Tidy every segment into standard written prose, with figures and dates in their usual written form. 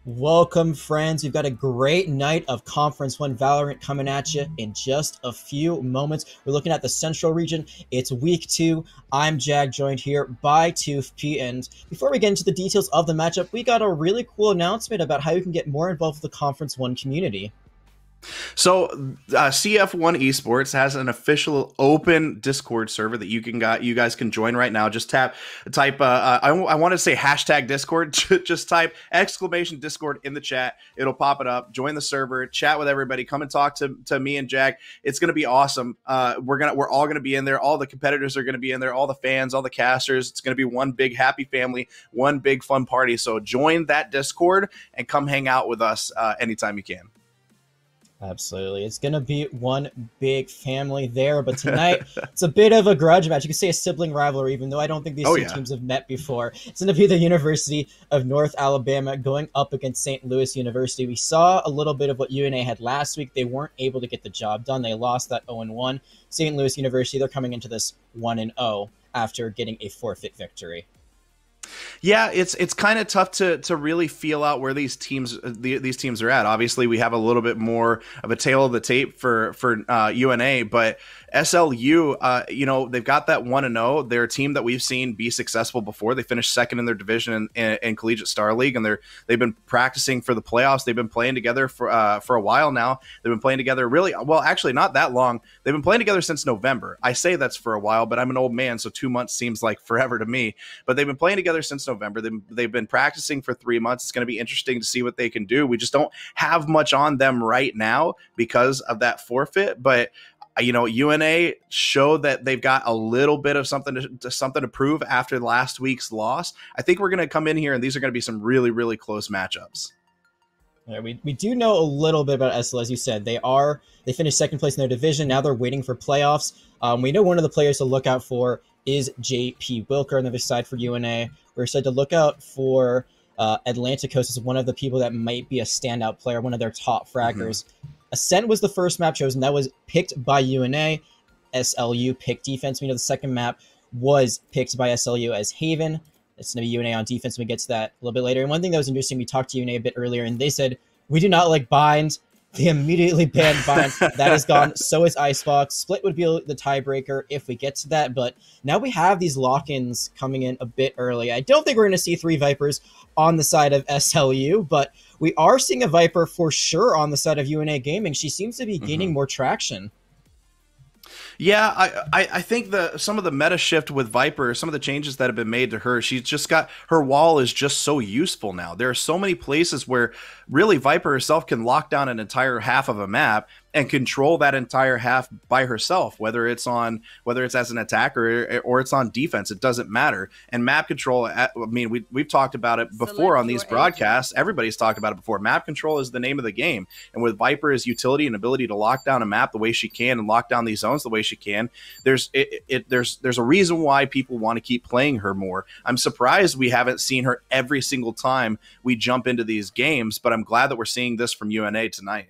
Welcome, friends. We've got a great night of Conference 1 Valorant coming at you in just a few moments. We're looking at the Central region. It's week 2. I'm Jag, joined here by TUFP. And before we get into the details of the matchup, we got a really cool announcement about how you can get more involved with the Conference 1 community. So CF1 Esports has an official open Discord server that you guys can join right now. Just type I want to say hashtag Discord. Just type exclamation Discord in the chat. It'll pop it up. Join the server. Chat with everybody. Come and talk to me and Jag. It's gonna be awesome. We're all gonna be in there. All the competitors are gonna be in there. All the fans, all the casters. It's gonna be one big happy family, one big fun party. So join that Discord and come hang out with us anytime you can. Absolutely. It's going to be one big family there, but tonight it's a bit of a grudge match. You could say a sibling rivalry, even though I don't think these two teams have met before. It's going to be the University of North Alabama going up against St. Louis University. We saw a little bit of what UNA had last week. They weren't able to get the job done. They lost that 0-1. St. Louis University, they're coming into this 1-0 after getting a forfeit victory. Yeah, it's kind of tough to really feel out where these teams are at. Obviously, we have a little bit more of a tail of the tape for UNA, but SLU, they've got that 1-0. They're a team that we've seen be successful before. They finished second in their division in Collegiate Star League, and they've been practicing for the playoffs. They've been playing together for a while now. They've been playing together actually not that long. They've been playing together since November. I say that's for a while, but I'm an old man, so 2 months seems like forever to me. But they've been playing together since November. They've been practicing for 3 months. It's going to be interesting to see what they can do. We just don't have much on them right now because of that forfeit, but UNA showed that they've got a little bit of something to prove after last week's loss. I think we're going to come in here, and these are going to be some really, really close matchups. Yeah, we do know a little bit about SL, as you said. They finished second place in their division. Now they're waiting for playoffs. We know one of the players to look out for is JP Wilker on the other side for UNA. We're excited to look out for Atlanticos as one of the people that might be a standout player, one of their top fraggers. Ascent was the first map chosen. That was picked by UNA. SLU picked defense. We know the second map was picked by SLU as Haven. It's going to be UNA on defense. We get to that a little bit later. And one thing that was interesting, we talked to UNA a bit earlier, and they said, we do not like Bind. They immediately banned Bind. That is gone. So is Icebox. Split would be the tiebreaker if we get to that. But now we have these lock-ins coming in a bit early. I don't think we're going to see 3 Vipers on the side of SLU, but we are seeing a Viper for sure on the side of UNA Gaming. She seems to be gaining more traction. Yeah, I think some of the meta shift with Viper, some of the changes that have been made to her, she's just got, her wall is just so useful now. There are so many places where really Viper herself can lock down an entire half of a map and control that entire half by herself, whether it's as an attacker or it's on defense. It doesn't matter. And map control, I mean, we've talked about it before on these broadcasts. Everybody's talked about it before. Map control is the name of the game. And with Viper's utility and ability to lock down a map the way she can and lock down these zones the way she can, there's a reason why people want to keep playing her more. I'm surprised we haven't seen her every single time we jump into these games, but I'm glad that we're seeing this from UNA tonight.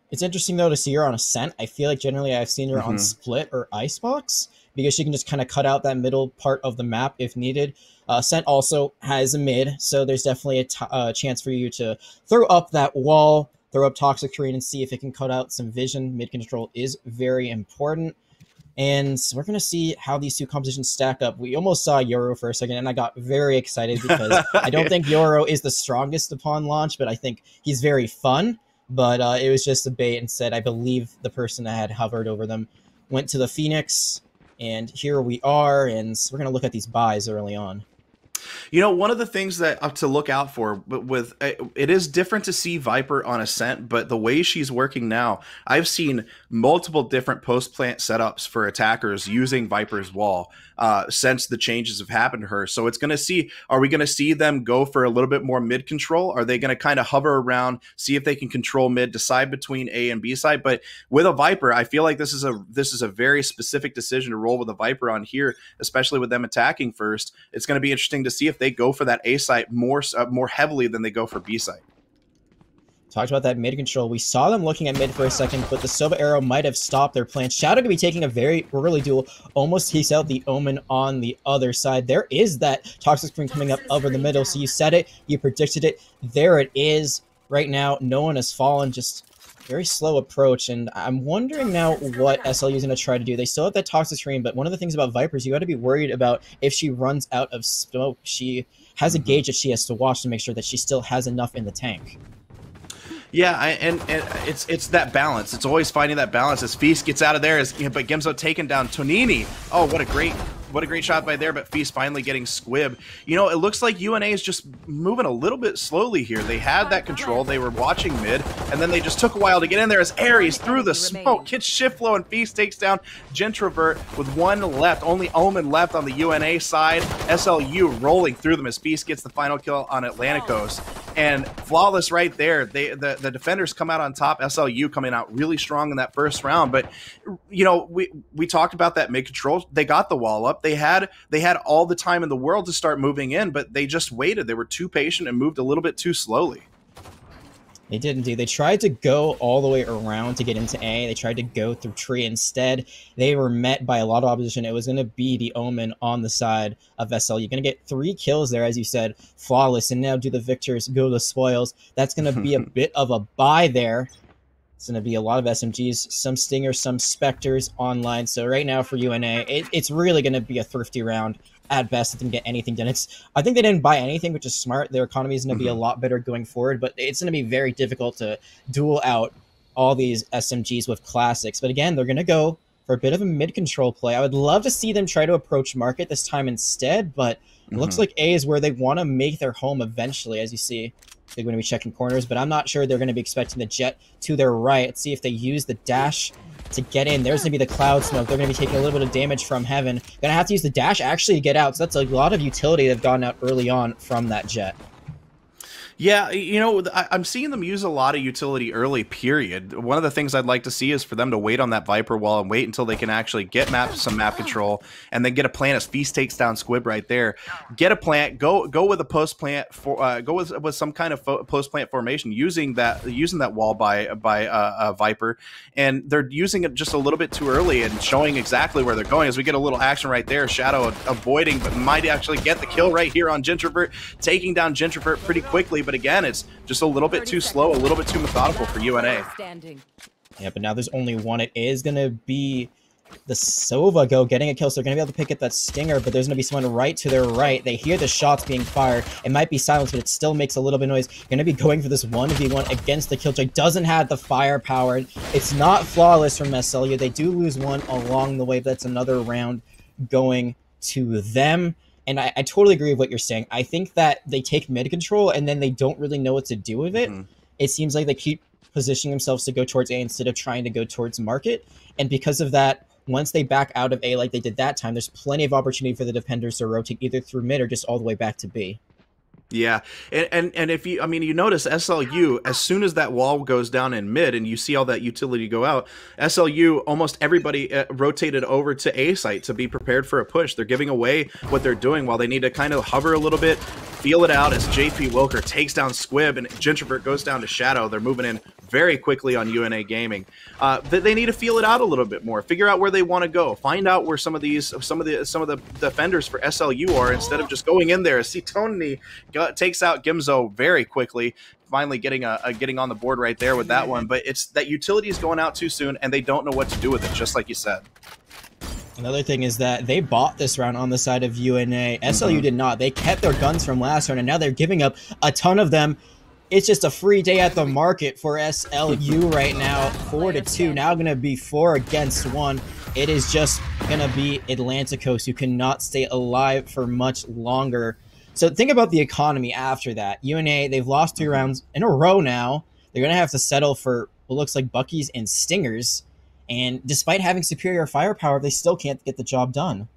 It's interesting, though, to see her on Ascent. I feel like generally I've seen her on Split or Icebox because she can just kind of cut out that middle part of the map if needed. Ascent also has a mid, so there's definitely a chance for you to throw up that wall, throw up Toxic Terrain, and see if it can cut out some vision. Mid control is very important. And we're going to see how these two compositions stack up. We almost saw Yoro for a second, and I got very excited because I don't think Yoro is the strongest upon launch, but I think he's very fun. But it was just a bait. Instead, I believe the person that had hovered over them went to the Phoenix, and here we are, and we're going to look at these buys early on. One of the things that to look out for, but with it is different to see Viper on Ascent, but the way she's working now, I've seen multiple different post-plant setups for attackers using Viper's wall since the changes have happened to her. So it's going to see, are we going to see them go for a little bit more mid control? Are they going to kind of hover around, see if they can control mid, decide between A and B side? But with a Viper, I feel like this is a very specific decision to roll with a Viper on here, especially with them attacking first. It's going to be interesting to see if they go for that A site more heavily than they go for B site. talked about that mid control. We saw them looking at mid for a second, but the Sova arrow might have stopped their plan. Shadow to be taking a very early duel, almost takes out the Omen on the other side. There is that Toxic Screen coming up over the middle, so you said it, you predicted it. There it is. Right now, no one has fallen, just very slow approach, and I'm wondering now what SLU is going to try to do. They still have that Toxic Screen, but one of the things about Vipers, you got to be worried about if she runs out of smoke. She has a gauge that she has to watch to make sure that she still has enough in the tank. Yeah, and it's that balance. It's always finding that balance. As Feast gets out of there, but Gimzo taking down Tonini. Oh, what a great shot by there, but Feast finally getting squibbed. You know, it looks like UNA is just moving a little bit slowly here. They had that control. They were watching mid, and then they just took a while to get in there as Ares through the smoke gets shift flow, and Feast takes down Gentrovert with one left. Only Omen left on the UNA side. SLU rolling through them as Feast gets the final kill on Atlanticos. And flawless right there. The defenders come out on top. SLU coming out really strong in that first round. But, you know, we talked about that mid control. They got the wall up. They had all the time in the world to start moving in, but they just waited. They were too patient and moved a little bit too slowly. They didn't do. They tried to go all the way around to get into A. They tried to go through tree. Instead, they were met by a lot of opposition. It was going to be the Omen on the side of SL. You're going to get 3 kills there, as you said, flawless. And now do the victors go to the spoils? That's going to be a bit of a buy there. It's going to be a lot of SMGs, some Stingers, some Spectres online. So right now for UNA, it's really going to be a thrifty round. At best, it didn't get anything done. I think they didn't buy anything, which is smart. Their economy is going to be a lot better going forward, but it's going to be very difficult to duel out all these SMGs with classics. But again, they're going to go for a bit of a mid-control play. I would love to see them try to approach market this time instead, but it looks like A is where they want to make their home eventually, as you see. They're going to be checking corners, but I'm not sure they're going to be expecting the jet to their right. Let's see if they use the dash to get in. There's going to be the cloud smoke. They're going to be taking a little bit of damage from heaven. Going to have to use the dash actually to get out. So that's a lot of utility that have gone out early on from that jet. Yeah, you know, I'm seeing them use a lot of utility early, period. One of the things I'd like to see is for them to wait on that Viper wall and wait until they can actually get some map control, and then get a plant as Feast takes down Squib right there. Get a plant, go with a post plant, go with some kind of post plant formation using that wall by Viper, and they're using it just a little bit too early and showing exactly where they're going. As we get a little action right there, Shadow avoiding, but might actually get the kill right here on Gentrovert, taking down Gentrovert pretty quickly. But again, it's just a little bit too slow, a little bit too methodical for UNA. Yeah, but now there's only one. It is going to be the Sova go getting a kill, so they're going to be able to pick up that Stinger, but there's going to be someone right to their right. They hear the shots being fired. It might be silenced, but it still makes a little bit of noise. Going to be going for this 1v1 against the Killjoy. Doesn't have the firepower. It's not flawless from SLU. They do lose one along the way, but that's another round going to them. And I totally agree with what you're saying. I think that they take mid control and then they don't really know what to do with it. It seems like they keep positioning themselves to go towards A instead of trying to go towards market. And because of that, once they back out of A like they did that time, there's plenty of opportunity for the defenders to rotate either through mid or just all the way back to B. Yeah, and if you, I mean, you notice SLU, as soon as that wall goes down in mid and you see all that utility go out, SLU, almost everybody rotated over to A site to be prepared for a push. They're giving away what they're doing while they need to kind of hover a little bit, feel it out as JP Wilker takes down Squib and Gentrovert goes down to Shadow. They're moving in very quickly on UNA Gaming. They need to feel it out a little bit more, figure out where they want to go, find out where some of the defenders for SLU are, instead of just going in there. See Tony takes out Gimzo very quickly, finally getting on the board right there with that one. But it's that utility is going out too soon, and they don't know what to do with it, just like you said. Another thing is that they bought this round on the side of UNA. SLU did not. They kept their guns from last round, and now they're giving up a ton of them. It's just a free day at the market for SLU right now. 4-2. Now going to be 4 against 1. It is just going to be Atlanticos, who cannot stay alive for much longer. So think about the economy after that. UNA, they've lost 2 rounds in a row now. They're going to have to settle for what looks like Buckies and Stingers. And despite having superior firepower, they still can't get the job done.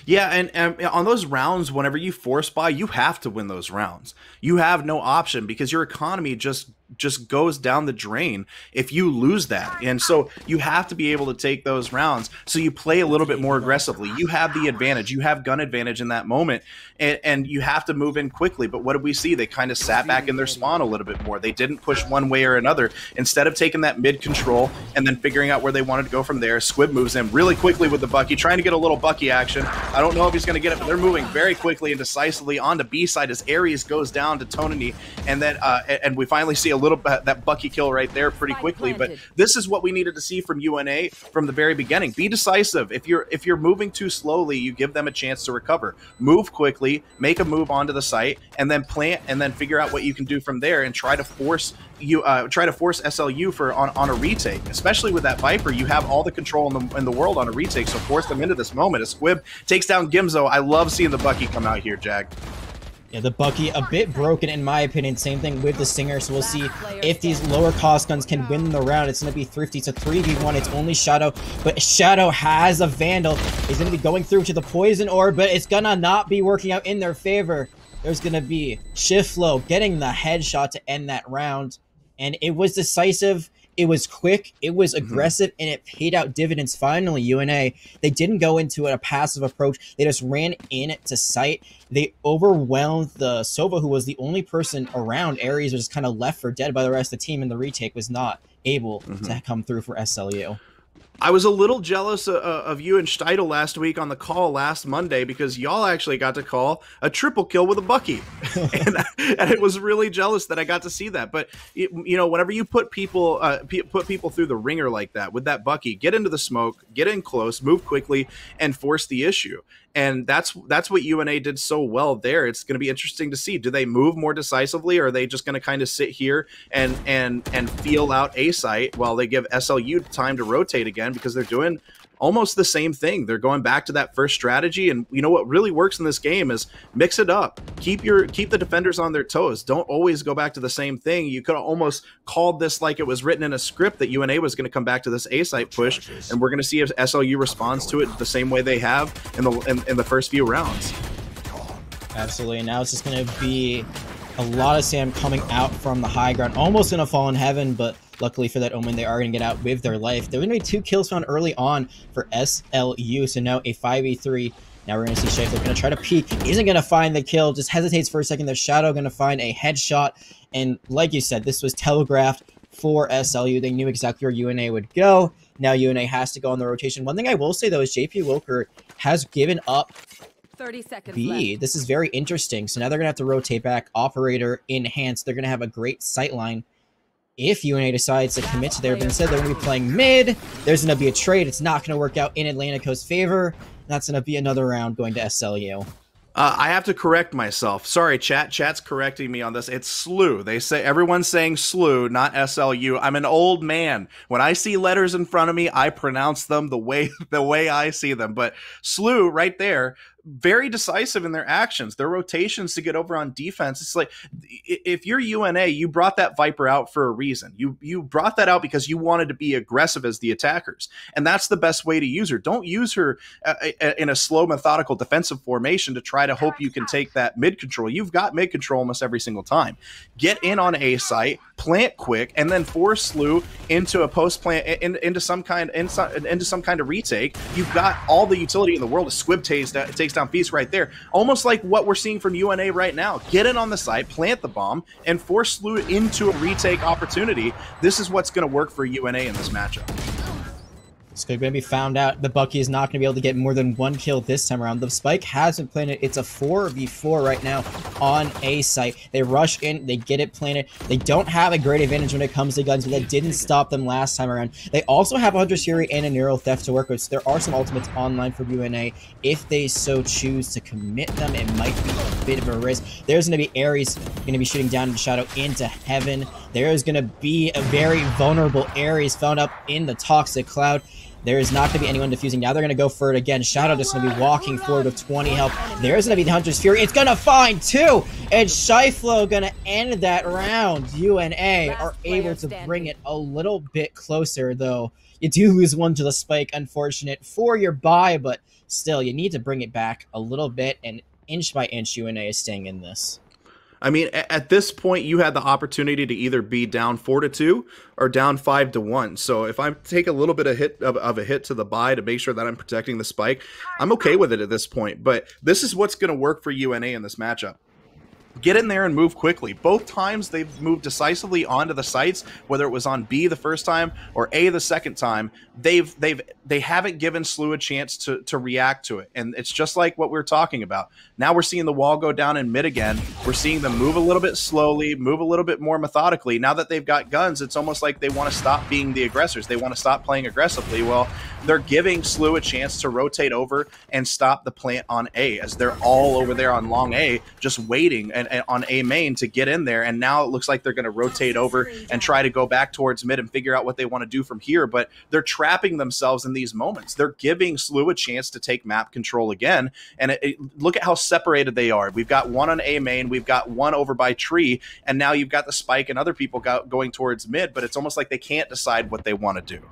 Yeah, and on those rounds, whenever you force buy, you have to win those rounds. You have no option because your economy just just goes down the drain if you lose that. And so you have to be able to take those rounds. So you play a little bit more aggressively. You have the advantage. You have gun advantage in that moment, and you have to move in quickly. But what did we see? They kind of sat back in their spawn a little bit more. They didn't push one way or another. Instead of taking that mid control and then figuring out where they wanted to go from there, Squib moves in really quickly with the Bucky, trying to get a little Bucky action. I don't know if he's going to get it, but they're moving very quickly and decisively on to B side as Ares goes down to Tonini, and then and we finally see a little that Bucky kill right there pretty quickly. But this is what we needed to see from UNA from the very beginning. Be decisive. If you're moving too slowly, you give them a chance to recover. Move quickly, make a move onto the site, and then plant, and then figure out what you can do from there, and try to force SLU for on a retake. Especially with that Viper, you have all the control in the world on a retake, so force them into this moment. As Squib takes down Gimzo, I love seeing the Bucky come out here, Jag. Yeah, the Bucky, a bit broken in my opinion. Same thing with the Stinger, so we'll see if these lower cost guns can win the round. It's going to be thrifty. It's a 3v1. It's only Shadow, but Shadow has a Vandal. He's going to be going through to the Poison Orb, but it's going to not be working out in their favor. There's going to be Shiftflow getting the headshot to end that round, and it was decisive. It was quick, it was aggressive, and it paid out dividends finally. UNA, they didn't go into a passive approach. They just ran in to sight. They overwhelmed the Sova, who was the only person around. Ares was just kind of left for dead by the rest of the team, and the retake was not able to come through for SLU. I was a little jealous of you and Steidel last week on the call last Monday, because y'all actually got to call a triple kill with a Bucky. and it was really jealous that I got to see that. But, you know, whenever you put people through the ringer like that with that Bucky, get into the smoke, get in close, move quickly, and force the issue. And that's what UNA did so well there. It's going to be interesting to see. Do they move more decisively, or are they just going to kind of sit here and feel out A site while they give SLU time to rotate again, because they're doing almost the same thing. They're going back to that first strategy. And you know what really works in this game is mix it up. Keep the defenders on their toes. Don't always go back to the same thing. You could have almost called this like it was written in a script that UNA was going to come back to this A site push, and we're going to see if SLU responds to it the same way they have in the first few rounds. Absolutely. And now it's just going to be a lot of Sam coming out from the high ground, almost going to fall in heaven, but luckily for that Omen, they are going to get out with their life. There are going to be 2 kills found early on for SLU, so now a 5v3. Now we're going to see Shafler going to try to peek. Isn't going to find the kill, just hesitates for a second. There's Shadow going to find a headshot, and like you said, this was telegraphed for SLU. They knew exactly where UNA would go. Now UNA has to go on the rotation. One thing I will say, though, is JP Wilker has given up 30 seconds B. left. This is very interesting. So now they're going to have to rotate back. Operator enhanced. They're going to have a great sight line. If UNA decides to commit to there, but instead they're going to be playing mid, there's going to be a trade. It's not going to work out in Atlantico's favor. That's going to be another round going to SLU. I have to correct myself. Sorry, chat. Chat's correcting me on this. It's SLU. They say everyone's saying SLU, not SLU. I'm an old man. When I see letters in front of me, I pronounce them the way I see them. But SLU right there, very decisive in their actions, their rotations to get over on defense. It's like, if you're UNA, you brought that Viper out for a reason. You brought that out because you wanted to be aggressive as the attackers, and that's the best way to use her. Don't use her in a slow, methodical defensive formation to try to hope you can take that mid control. You've got mid control almost every single time. Get in on A site, plant quick, and then force SLU into a post plant, into some kind of retake. You've got all the utility in the world. A Squib takes down Feast right there, almost like what we're seeing from UNA right now. Get in on the site, plant the bomb, and force SLU into a retake opportunity. This is what's going to work for UNA in this matchup. It's going to be found out. The Bucky is not going to be able to get more than 1 kill this time around. The Spike has been planted. It's a 4v4 right now on A site. They rush in. They get it planted. They don't have a great advantage when it comes to guns, but that didn't stop them last time around. They also have a Hunter's Fury and a Neural Theft to work with, so there are some ultimates online for UNA. If they so choose to commit them, it might be a bit of a risk. There's going to be Ares going to be shooting down into Shadow into heaven. There is going to be a very vulnerable Ares found up in the Toxic Cloud. There is not going to be anyone defusing. Now they're going to go for it again. Shadow just going to be walking forward with 20 health. There's going to be the Hunter's Fury. It's going to find 2! And Shiflo going to end that round. UNA are able to bring it a little bit closer, though. You do lose 1 to the Spike. Unfortunate for your bye, but still, you need to bring it back a little bit. And inch by inch, UNA is staying in this. I mean, at this point, you had the opportunity to either be down 4-2 or down 5-1. So if I take a little bit of a hit to the buy to make sure that I'm protecting the spike, I'm okay with it at this point. But this is what's going to work for UNA in this matchup. Get in there and move quickly. Both times they've moved decisively onto the sites, whether it was on B the first time or A the second time. They haven't given SLU a chance to react to it, and it's just like what we're talking about. Now we're seeing the wall go down in mid again. We're seeing them move a little bit slowly, move a little bit more methodically. Now that they've got guns, it's almost like they want to stop being the aggressors. They want to stop playing aggressively. Well, they're giving SLU a chance to rotate over and stop the plant on A, as they're all over there on long A, just waiting and on A main to get in there. And now it looks like they're going to rotate over and try to go back towards mid and figure out what they want to do from here. But they're trapping themselves in these moments. They're giving SLU a chance to take map control again. And look at how separated they are. We've got one on A main, we've got one over by tree, and now you've got the spike and other people going towards mid, but it's almost like they can't decide what they want to do.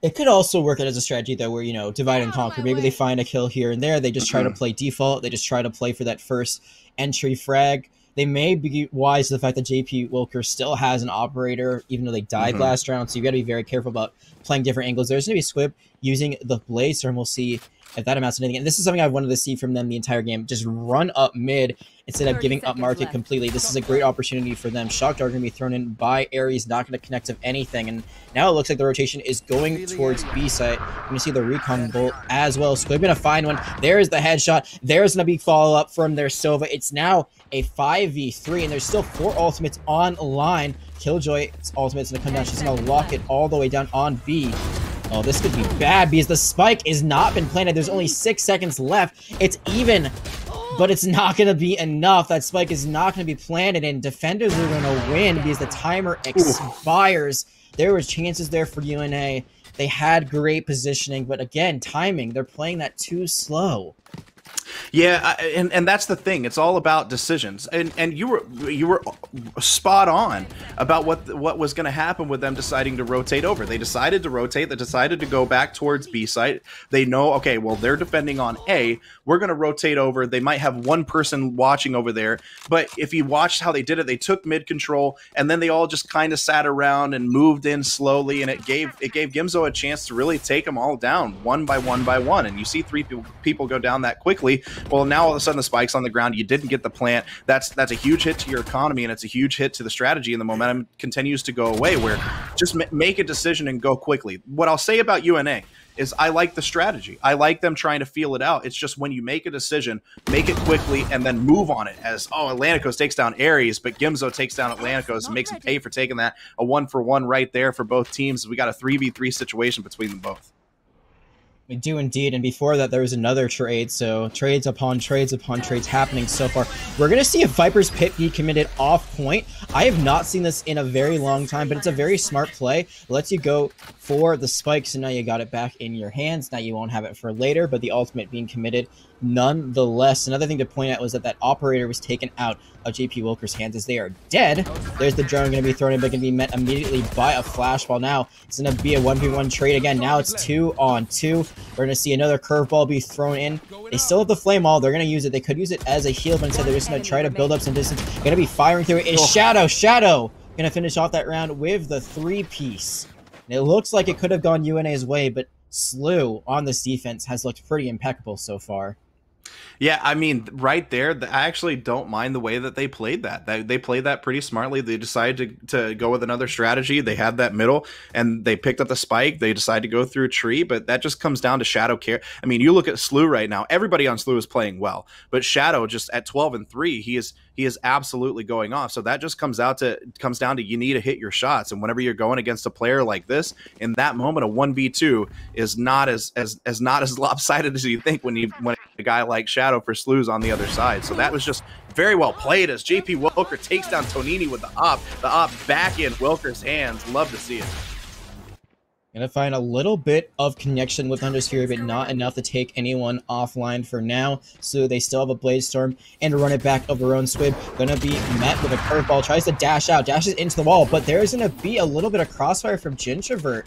It could also work out as a strategy, though, where, you know, divide and conquer. Maybe they find a kill here and there. They just try to play default. They just try to play for that first entry frag. They may be wise to the fact that JP Wilker still has an operator, even though they died last round. So you got to be very careful about playing different angles. There's going to be Squib using the Blaze Storm. We'll see if that amounts to anything. And this is something I wanted to see from them the entire game. Just run up mid instead of giving up market completely. This is a great opportunity for them. Shock Dart going to be thrown in by Ares, not going to connect to anything. And now it looks like the rotation is going towards B site. You're going to see the recon bolt as well. Squib going to find one. There's the headshot. There's going to be follow-up from their Sova. It's now a 5v3, and there's still 4 ultimates online. Killjoy's ultimate's going to come down. She's going to lock it all the way down on B. Oh, this could be bad because the spike has not been planted. There's only 6 seconds left. It's even, but it's not going to be enough. That spike is not going to be planted, and defenders are going to win because the timer expires. There was chances there for UNA. They had great positioning, but again, timing. They're playing that too slow. Yeah, and that's the thing. It's all about decisions. And you were spot on about what was going to happen with them deciding to rotate over. They decided to rotate. They decided to go back towards B site. They know, okay, well, they're defending on A. We're going to rotate over. They might have one person watching over there. But if you watched how they did it, they took mid control, and then they all just kind of sat around and moved in slowly, and it gave Gimzo a chance to really take them all down one by one by one. And you see 3 people go down that quickly. Well, now all of a sudden the spike's on the ground. You didn't get the plant. That's a huge hit to your economy, and it's a huge hit to the strategy, and the momentum continues to go away, where just make a decision and go quickly. What I'll say about UNA is I like the strategy. I like them trying to feel it out. It's just when you make a decision, make it quickly and then move on it. As, oh, Atlanticos takes down Ares, but Gimzo takes down Atlanticos and makes him pay for taking that. A 1-for-1 right there for both teams. We got a 3v3 situation between them both. We do indeed, and before that there was another trade, so trades upon trades happening so far. We're going to see a Viper's Pit be committed off point. I have not seen this in a very long time, but it's a very smart play. It lets you go for the spike, so now you got it back in your hands. Now you won't have it for later, but the ultimate being committed nonetheless. Another thing to point out was that operator was taken out of JP Wilker's hands as they are dead. There's the drone going to be thrown in, but going to be met immediately by a flashball. Now it's going to be a 1v1 trade again. Now it's 2-on-2. We're going to see another curveball be thrown in. They still have the flame all. They're going to use it. They could use it as a heal, but instead they're just going to try to build up some distance. Going to be firing through it. It's Shadow. Shadow going to finish off that round with the 3-piece. And it looks like it could have gone UNA's way, but SLU on this defense has looked pretty impeccable so far. Yeah, I mean, right there, I actually don't mind the way that they played that. They played that pretty smartly. They decided to go with another strategy. They had that middle, and they picked up the spike. They decided to go through a tree, but that just comes down to Shadow care. I mean, you look at SLU right now. Everybody on SLU is playing well, but Shadow just at 12-3, he is absolutely going off. So that just comes down to you need to hit your shots, and whenever you're going against a player like this, in that moment, a 1v2 is not as lopsided as you think when a guy like Shadow for SLU's on the other side. So that was just very well played as JP Wilker takes down Tonini with the op back in Wilker's hands. Love to see it. Gonna find a little bit of connection with Undersphere, but not enough to take anyone offline for now. So they still have a Blaze Storm and run it back of their own Squib. Gonna be met with a curveball, tries to dash out, dashes into the wall, but there's gonna be a little bit of crossfire from Gintrovert.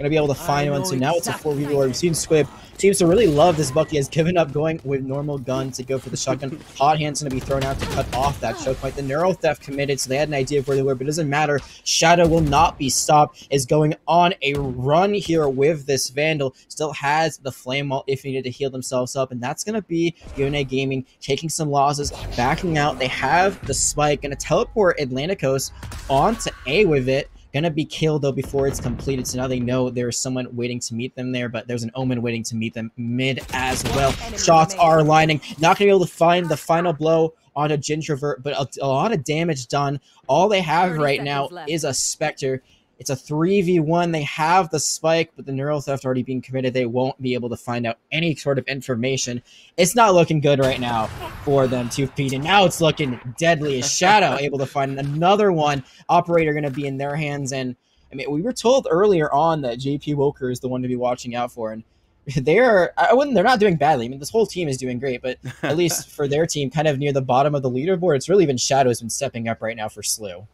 going to be able to find one. So now it's a 4v4. We've seen Squib seems to really love this buck. He has given up going with normal gun to go for the shotgun. Hot Hand's going to be thrown out to cut off that choke point. The Neuro Theft committed, so they had an idea of where they were, but it doesn't matter. Shadow will not be stopped, is going on a run here with this Vandal. Still has the Flame Wall if needed to heal themselves up, and that's going to be UNA Gaming taking some losses, backing out. They have the spike, going to teleport Atlanticos onto A with it. Gonna be killed though before it's completed, so now they know there's someone waiting to meet them there, but there's an Omen waiting to meet them mid as well. Shots are lining, not gonna be able to find the final blow onto Gintrovert, but a lot of damage done. All they have right now is a Spectre. It's a 3v1. They have the spike, but the Neural Theft already being committed. They won't be able to find out any sort of information. It's not looking good right now for them to feed, and now it's looking deadly. As Shadow able to find another one. Operator going to be in their hands, and I mean, we were told earlier on that JP Wilker is the one to be watching out for, and they're not doing badly. I mean, this whole team is doing great, but at least for their team, kind of near the bottom of the leaderboard, it's really been Shadow who's been stepping up right now for SLU.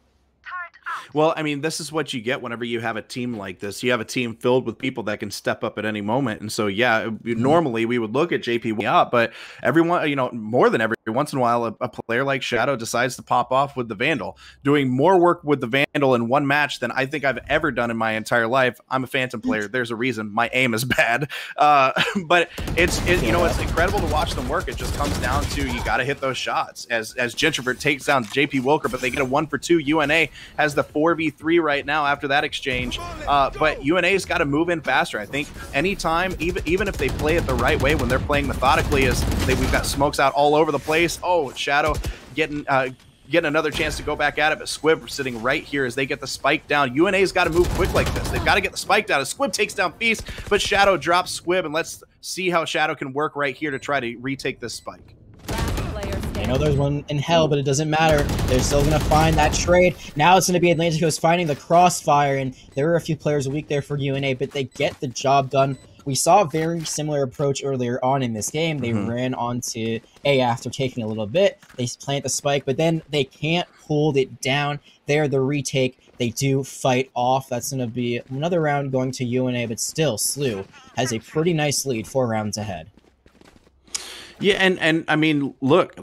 Well, I mean, this is what you get whenever you have a team like this. You have a team filled with people that can step up at any moment. And so, yeah, normally we would look at JP up, but everyone, more than every once in a while, a player like Shadow decides to pop off with the Vandal, doing more work with the Vandal in one match than I think I've ever done in my entire life. I'm a Phantom player. There's a reason. My aim is bad. But it's incredible to watch them work. It just comes down to you got to hit those shots. As Gintrovert takes down JP Wilker, but they get a 1-for-2. UNA has the 4v3 right now after that exchange, but UNA's got to move in faster. I think anytime, even if they play it the right way, when they're playing methodically, we've got smokes out all over the place. Oh, Shadow getting another chance to go back at it, but Squib sitting right here as they get the spike down. UNA's got to move quick like this. They've got to get the spike down. As Squib takes down Feast, but Shadow drops Squib, and let's see how Shadow can work right here to try to retake this spike. I know there's one in hell, but it doesn't matter. They're still going to find that trade. Now it's going to be Atlanticos finding the crossfire, and there were a few players weak there for UNA, but they get the job done. We saw a very similar approach earlier on in this game. They ran onto A after taking a little bit. They plant the spike, but then they can't hold it down. They're the retake. They do fight off. That's going to be another round going to UNA, but still, SLU has a pretty nice lead 4 rounds ahead. Yeah, and I mean, look,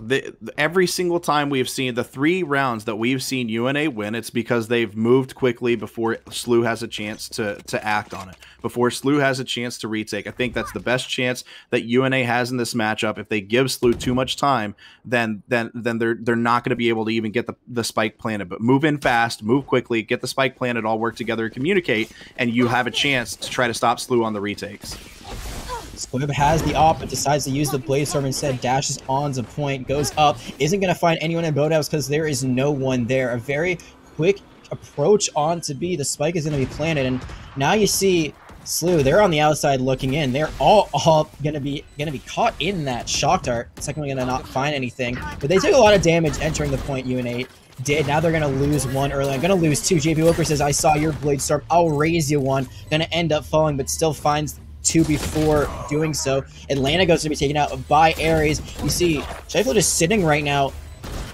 every single time we've seen the 3 rounds that we've seen UNA win, it's because they've moved quickly before SLU has a chance to act on it, before SLU has a chance to retake. I think that's the best chance that UNA has in this matchup. If they give SLU too much time, then they're not going to be able to even get the spike planted. But move in fast, move quickly, get the spike planted, all work together, communicate, and you have a chance to try to stop SLU on the retakes. Squib has the op, but decides to use the Blade Storm instead, dashes on to point, goes up, isn't going to find anyone in Boathouse because there is no one there. A very quick approach on to B. The spike is going to be planted, and now you see SLU, they're on the outside looking in. They're all going to be caught in that shock dart. Secondly, going to not find anything, but they took a lot of damage entering the point. UNA did. Now they're going to lose one early. I'm going to lose 2. JP Wilker says, I saw your Blade Storm. I'll raise you one. Going to end up falling, but still finds 2 before doing so. Atlanta goes to be taken out by Ares. You see, Shifle just sitting right now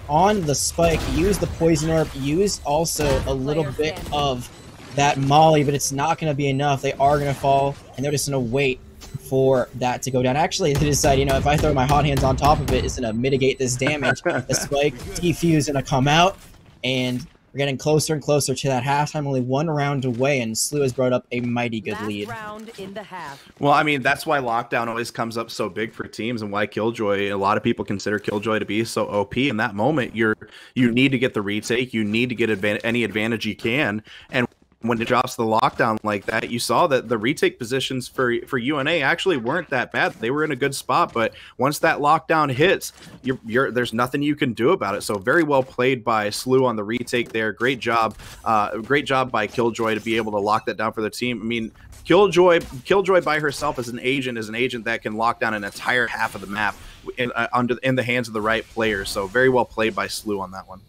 on the spike. Use the Poison Orb. Use also a little bit of that Molly, but it's not going to be enough. They are going to fall, and they're just going to wait for that to go down. Actually, they decide, if I throw my Hot Hands on top of it, it's going to mitigate this damage. The spike defuse is going to come out, and we're getting closer and closer to that halftime, only 1 round away, and SLU has brought up a mighty good lead. Round in the half. Well, I mean, that's why lockdown always comes up so big for teams, and why Killjoy, a lot of people consider Killjoy to be so OP. In that moment, you need to get the retake, you need to get any advantage you can, and when it drops the lockdown like that, you saw that the retake positions for UNA actually weren't that bad. They were in a good spot, but once that lockdown hits, there's nothing you can do about it. So very well played by SLU on the retake there. Great job by Killjoy to be able to lock that down for the team. I mean, Killjoy by herself is an agent that can lock down an entire half of the map in the hands of the right player. So very well played by SLU on that one.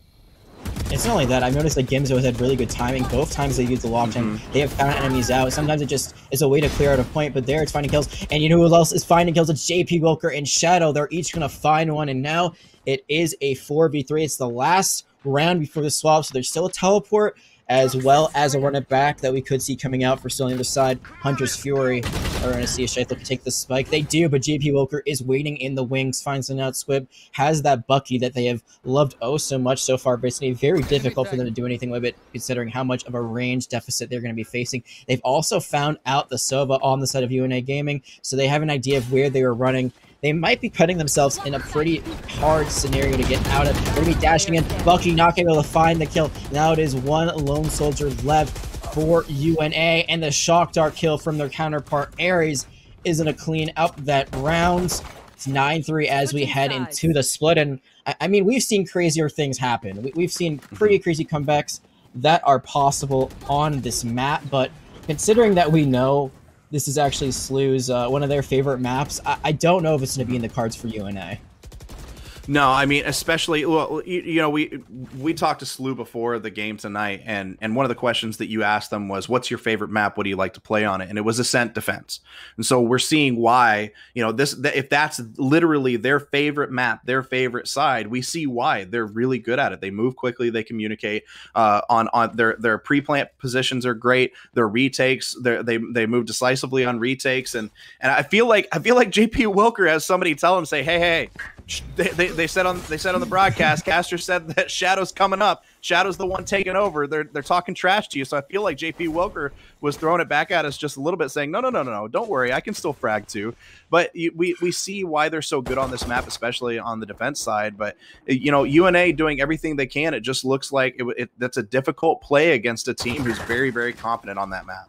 It's not only that, I've noticed that Gimzo has had really good timing. Both times they use the lockdown, they have found enemies out. Sometimes it just is a way to clear out a point, but there it's finding kills. And you know who else is finding kills? It's JP Wilker and Shadow. They're each going to find one, and now it is a 4v3. It's the last round before the swap, so there's still a teleport as well as a run it back that we could see coming out for still on the other side. Hunter's Fury are going to see a Shite look to take the spike. They do, but JP Wilker is waiting in the wings, finds an out. Squib has that Bucky that they have loved oh so much so far, but it's going to be very difficult for them to do anything with it, considering how much of a range deficit they're going to be facing. They've also found out the Sova on the side of UNA Gaming, so they have an idea of where they were running. They might be putting themselves in a pretty hard scenario to get out of. They're going to be dashing in. Bucky not able to find the kill. Now it is one lone soldier left for UNA, and the shock dart kill from their counterpart Ares is going to clean up that round. It's 9-3 as we head into the split, and I mean, we've seen crazier things happen. We've seen pretty crazy comebacks that are possible on this map, but considering that we know this is actually SLU's one of their favorite maps, I don't know if it's going to be in the cards for UNA. No, I mean, especially, well, you know, we talked to SLU before the game tonight, and one of the questions that you asked them was, what's your favorite map? What do you like to play on it? And it was Ascent Defense. And so we're seeing why, you know, if that's literally their favorite map, their favorite side, we see why they're really good at it. They move quickly, they communicate on their pre-plant positions are great. Their retakes, they move decisively on retakes, and I feel like JP Wilker has somebody tell him, say, hey. They said on the broadcast, Caster said that Shadow's coming up. Shadow's the one taking over. They're talking trash to you. So I feel like JP Wilker was throwing it back at us just a little bit, saying, no, don't worry, I can still frag too. But we see why they're so good on this map, especially on the defense side. But you know, UNA doing everything they can. It just looks like that's a difficult play against a team who's very, very confident on that map.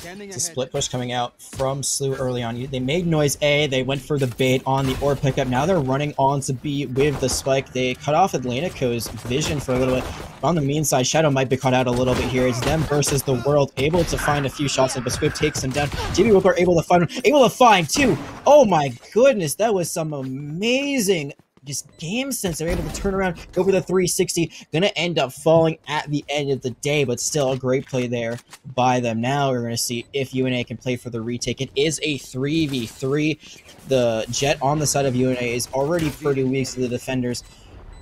It's a split push coming out from SLU early on. They made noise A. They went for the bait on the orb pickup. Now they're running on to B with the spike. They cut off Atlantico's vision for a little bit. On the mean side, Shadow might be caught out a little bit here. It's them versus the world. Able to find a few shots, but Squib takes them down. JP Wilker able to find two. Oh my goodness, that was some amazing just game sense. They're able to turn around, go for the 360. Gonna end up falling at the end of the day, but still a great play there by them. Now we're gonna see if UNA can play for the retake. It is a 3v3. The Jet on the side of UNA is already pretty weak, so the defenders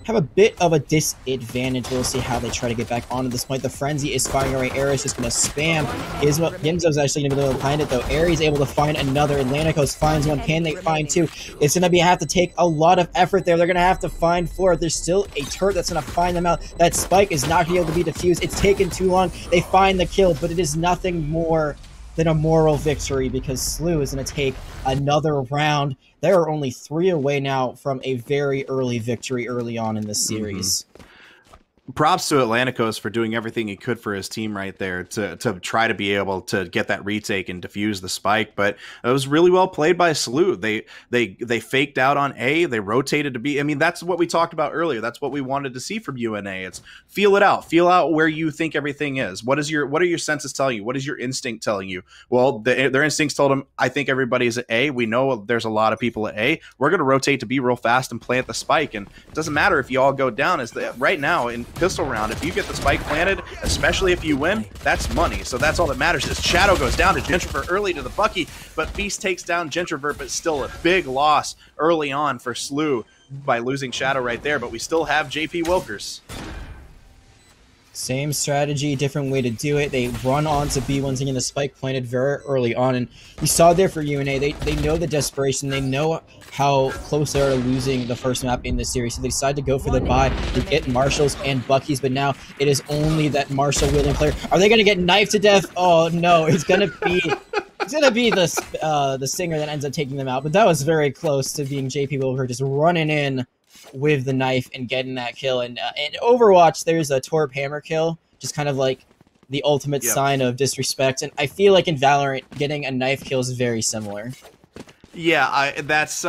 have a bit of a disadvantage. We'll see how they try to get back onto this point. The Frenzy is firing away. Ares just going to spam. Gimzo's actually going to be able to find it, though. Ares able to find another. Atlanticos finds one. Can they find two? It's going to have to take a lot of effort there. They're going to have to find four. There's still a turret that's going to find them out. That spike is not going to be able to be defused. It's taken too long. They find the kill, but it is nothing more than a moral victory because SLU is going to take another round. They are only 3 away now from a very early victory early on in this series. Props to Atlanticos for doing everything he could for his team right there to try to be able to get that retake and defuse the spike. But it was really well played by SLU. They faked out on A. They rotated to B. I mean, that's what we talked about earlier. That's what we wanted to see from UNA. It's feel it out. Feel out where you think everything is. What are your senses telling you? What is your instinct telling you? Well, their instincts told them, I think everybody's at A. We know there's a lot of people at A. We're going to rotate to B real fast and plant the spike. And it doesn't matter if you all go down. Right now in pistol round, if you get the spike planted, especially if you win, that's money. So that's all that matters. Is Shadow goes down to Gentrovert early to the Bucky, but Feast takes down Gentrovert, but still a big loss early on for SLU by losing Shadow right there. But we still have JP Wilkers. Same strategy, different way to do it. They run on to B once again. The spike planted very early on, and you saw there for UNA, they know the desperation. They know how close they are to losing the first map in this series, so they decide to go for the buy to get Marshalls and Buckies, but now it is only that Marshall wielding player. Are they going to get knifed to death? Oh no, it's going to be the Singer that ends up taking them out, but that was very close to being JP Wilker just running in with the knife and getting that kill. And in Overwatch, there's a Torp Hammer kill, just kind of like the ultimate sign of disrespect. And I feel like in Valorant, getting a knife kill is very similar. Yeah, that's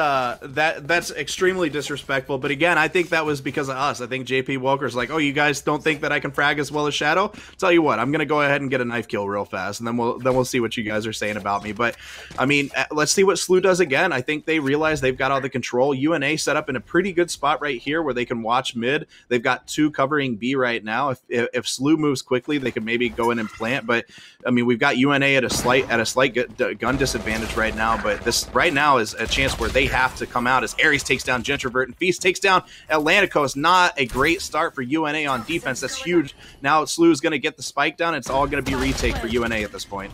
extremely disrespectful. But again, I think that was because of us. I think JP Wilker's like, oh, you guys don't think that I can frag as well as Shadow? Tell you what, I'm gonna go ahead and get a knife kill real fast, and then we'll see what you guys are saying about me. But I mean, let's see what SLU does again. I think they realize they've got all the control. UNA set up in a pretty good spot right here where they can watch mid. They've got 2 covering B right now. If SLU moves quickly, they could maybe go in and plant. But I mean, we've got UNA at a slight gun disadvantage right now. But this right now is a chance where they have to come out as Ares takes down Gentrovert and Feast takes down Atlanticos. Not a great start for UNA on defense. That's huge. Now SLU is going to get the spike down. It's all going to be retake for UNA at this point.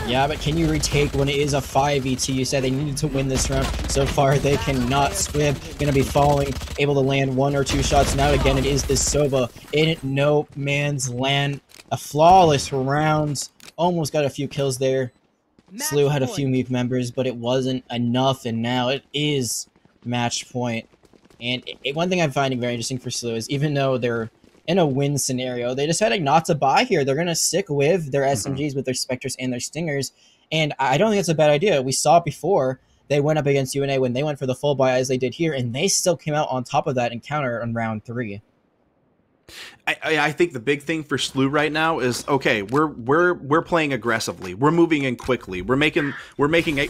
Yeah, but can you retake when it is a 5v2? You said they needed to win this round. So far, they cannot. Squib going to be falling, able to land 1 or 2 shots. Now, again, it is the Sova in no man's land. A flawless round. Almost got a few kills there. SLU had a few Meep members, but it wasn't enough, and now it is match point. And one thing I'm finding very interesting for SLU is even though they're in a win scenario, they decided not to buy here. They're going to stick with their SMGs, with their Spectres and their Stingers, and I don't think it's a bad idea. We saw it before. They went up against UNA when they went for the full buy as they did here, and they still came out on top of that encounter on round 3. I think the big thing for SLU right now is, okay, we're playing aggressively. We're moving in quickly. We're making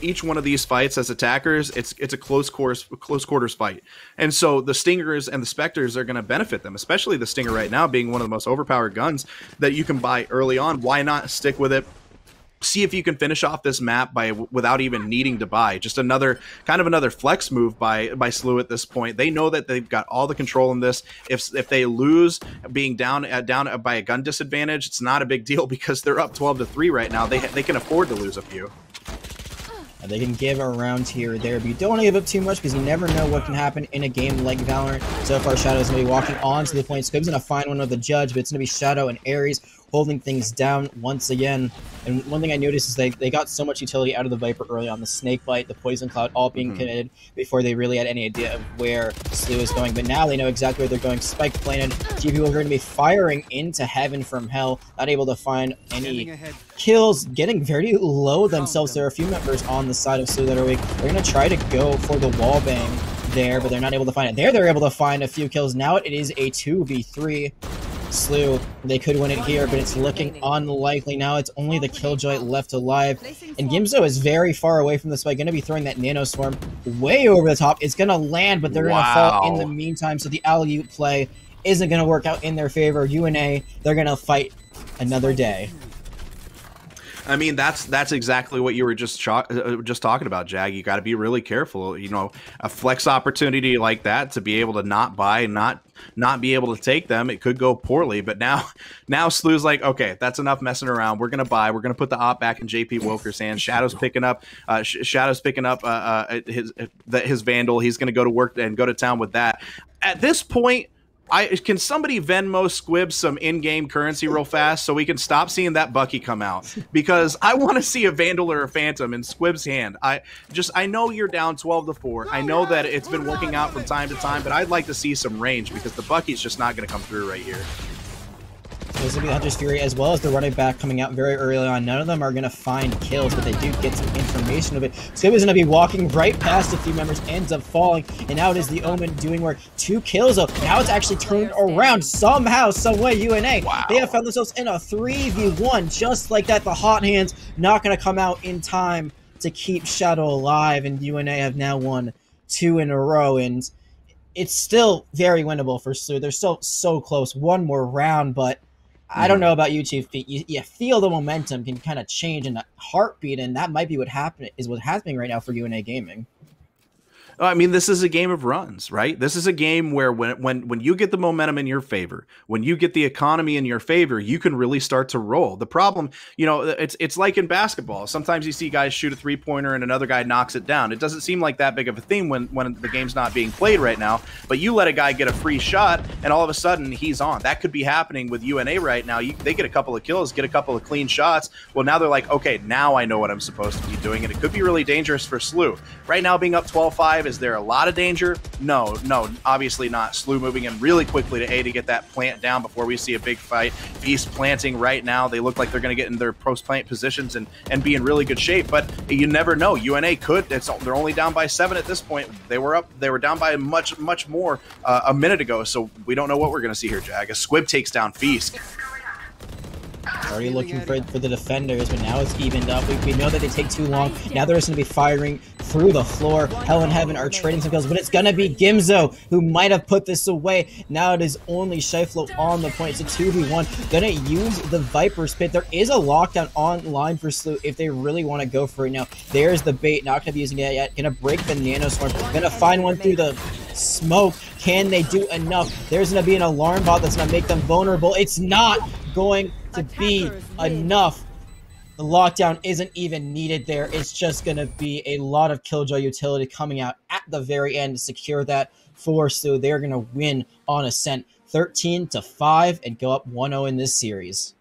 each one of these fights as attackers. It's a close quarters fight, and so the Stingers and the Spectres are going to benefit them, especially the Stinger right now being one of the most overpowered guns that you can buy early on. Why not stick with it? See if you can finish off this map without even needing to buy. Just another flex move by SLU at this point. They know that they've got all the control in this. If they lose being down by a gun disadvantage, it's not a big deal because they're up 12-3 right now. They can afford to lose a few. They can give a round here or there, but you don't want to give up too much because you never know what can happen in a game like Valorant. So far, Shadow's going to be walking on to the point. Squib's going to find one of the judge, but it's going to be Shadow and Ares holding things down once again. And one thing I noticed is they got so much utility out of the Viper early on. The Snake Bite, the Poison Cloud, all being committed before they really had any idea of where SLU is going. But now they know exactly where they're going. Spike planted. GP are going to be firing into heaven from hell. Not able to find any kills. Getting very low themselves. There are a few members on the side of SLU that are weak. They're going to try to go for the wall bang there, but they're not able to find it. There, they're able to find a few kills. Now it is a 2v3. SLU, they could win it here, but it's looking unlikely. Now it's only the Killjoy left alive, and Gimzo is very far away from the spike. Going to be throwing that Nano Swarm way over the top. It's going to land, but they're going to fall in the meantime, so the alley-oop play isn't going to work out in their favor. UNA, they're going to fight another day. I mean, that's exactly what you were just talking about, Jag. You got to be really careful. You know, a flex opportunity like that to be able to not buy, not be able to take them, it could go poorly. But now SLU's like, okay, that's enough messing around. We're gonna buy. We're gonna put the op back in JP Wilker's hands. Shadow's picking up. His Vandal. He's gonna go to work and go to town with that. At this point, can somebody Venmo Squib some in-game currency real fast so we can stop seeing that Bucky come out? Because I want to see a Vandal or a Phantom in Squib's hand. I know you're down 12-4. I know that it's been working out from time to time, but I'd like to see some range because the Bucky's just not going to come through right here. This will be the Hunter's Fury as well as the running back coming out very early on. None of them are going to find kills, but they do get some information of it. Squib is going to be walking right past a few members, ends up falling, and now it is the Omen doing work. 2 kills up. Now it's actually turned around somehow, some way. UNA, they have found themselves in a 3v1 just like that. The hot hands not going to come out in time to keep Shadow alive, and UNA have now won 2 in a row, and it's still very winnable for SLU. They're still so close. One more round, but I don't know about you two. You feel the momentum can kind of change in a heartbeat, and that might be what's happening right now for UNA Gaming. I mean, this is a game of runs, right? This is a game where when you get the momentum in your favor, when you get the economy in your favor, you can really start to roll. The problem, you know, it's like in basketball. Sometimes you see guys shoot a three-pointer and another guy knocks it down. It doesn't seem like that big of a thing when the game's not being played right now, but you let a guy get a free shot and all of a sudden he's on. That could be happening with UNA right now. They get a couple of kills, get a couple of clean shots. Well, now they're like, okay, now I know what I'm supposed to be doing, and it could be really dangerous for SLU. Right now, being up 12-5, is there a lot of danger? No, obviously not. SLU moving in really quickly to A to get that plant down before we see a big fight. Feast planting right now. They look like they're going to get in their post-plant positions and be in really good shape, but you never know. UNA could. They're only down by 7 at this point. They were down by much more a minute ago, so we don't know what we're going to see here, Jag. A Squib takes down Feast. Already looking for the defenders, but now it's evened up. We know that they take too long. Now they're just going to be firing through the floor. Hell and Heaven are trading some kills, but it's going to be Gimzo who might have put this away. Now it is only Shiflo on the point. It's a 2v1. Going to use the Viper's Pit. There is a lockdown online for SLU if they really want to go for it now. There's the bait. Not going to be using it yet. Going to break the Nano Swarm. Going to find one through the smoke. Can they do enough? There's going to be an alarm bot that's going to make them vulnerable. It's not going to be enough. The lockdown isn't even needed there. It's just going to be a lot of Killjoy utility coming out at the very end to secure that for SLU. They're going to win on Ascent 13-5 and go up 1-0 in this series.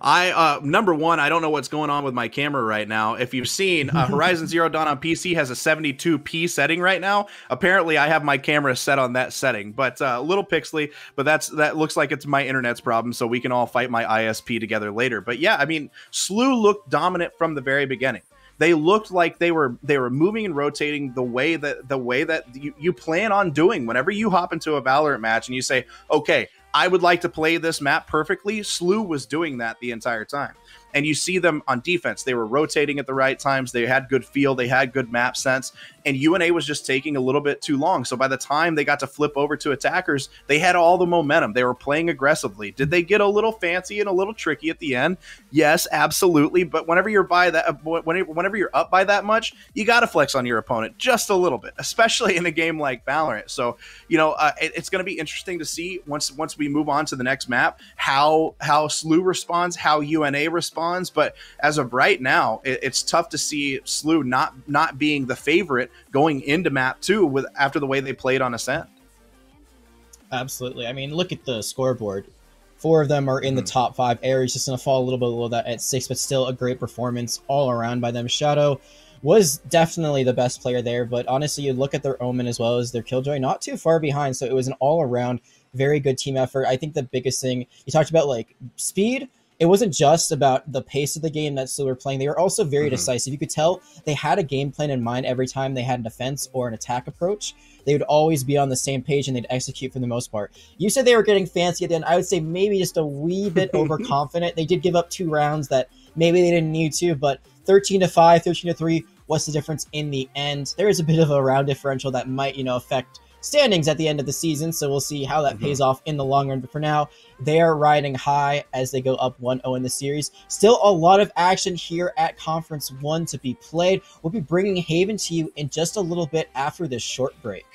Number one, I don't know what's going on with my camera right now. If you've seen Horizon Zero Dawn on PC has a 72p setting right now. Apparently I have my camera set on that setting, but a little pixely, but that looks like it's my internet's problem. So we can all fight my ISP together later. But yeah, I mean, SLU looked dominant from the very beginning. They looked like they were moving and rotating the way that you plan on doing whenever you hop into a Valorant match and you say, okay, I would like to play this map perfectly. SLU was doing that the entire time. And you see them on defense. They were rotating at the right times. They had good feel. They had good map sense. And UNA was just taking a little bit too long. So by the time they got to flip over to attackers, they had all the momentum. They were playing aggressively. Did they get a little fancy and a little tricky at the end? Yes, absolutely. But whenever you're whenever you're up by that much, you got to flex on your opponent just a little bit, especially in a game like Valorant. So, you know, it's going to be interesting to see once we move on to the next map, how SLU responds, how UNA responds. But as of right now, it's tough to see SLU not being the favorite going into map 2 after the way they played on Ascent. Absolutely. I mean, look at the scoreboard. 4 of them are in the top 5. Aries just going to fall a little bit below that at 6, but still a great performance all around by them. Shadow was definitely the best player there, but honestly, you look at their Omen as well as their Killjoy, not too far behind, so it was an all-around very good team effort. I think the biggest thing, you talked about like speed, it wasn't just about the pace of the game that SLU were playing. They were also very decisive. You could tell they had a game plan in mind every time they had a defense or an attack approach. They would always be on the same page and they'd execute for the most part. You said they were getting fancy at the end. I would say maybe just a wee bit overconfident. They did give up 2 rounds that maybe they didn't need to, but 13-5, 13-3, what's the difference in the end? There is a bit of a round differential that might, you know, affect standings at the end of the season, so we'll see how that pays off in the long run. But for now, they are riding high as they go up 1-0 in the series. Still a lot of action here at Conference 1 to be played. We'll be bringing Haven to you in just a little bit after this short break.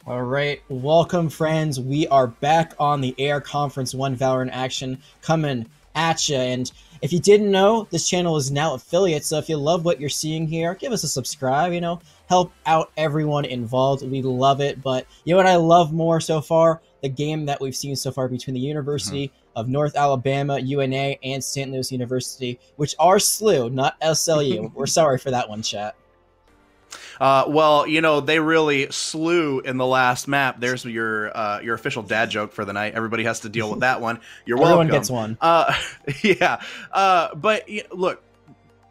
All right, welcome friends. We are back on the air. Conference 1 Valorant action coming at you. And if you didn't know, this channel is now affiliate, so if you love what you're seeing here, give us a subscribe, help out everyone involved. We love it. But you know what I love more so far? The game that we've seen so far between the University of North Alabama, UNA, and St. Louis University, which are SLU, not SLU. We're sorry for that one, chat. Well, they really slew in the last map. There's your official dad joke for the night. Everybody has to deal with that one. You're welcome. Everyone gets one. Yeah. But look,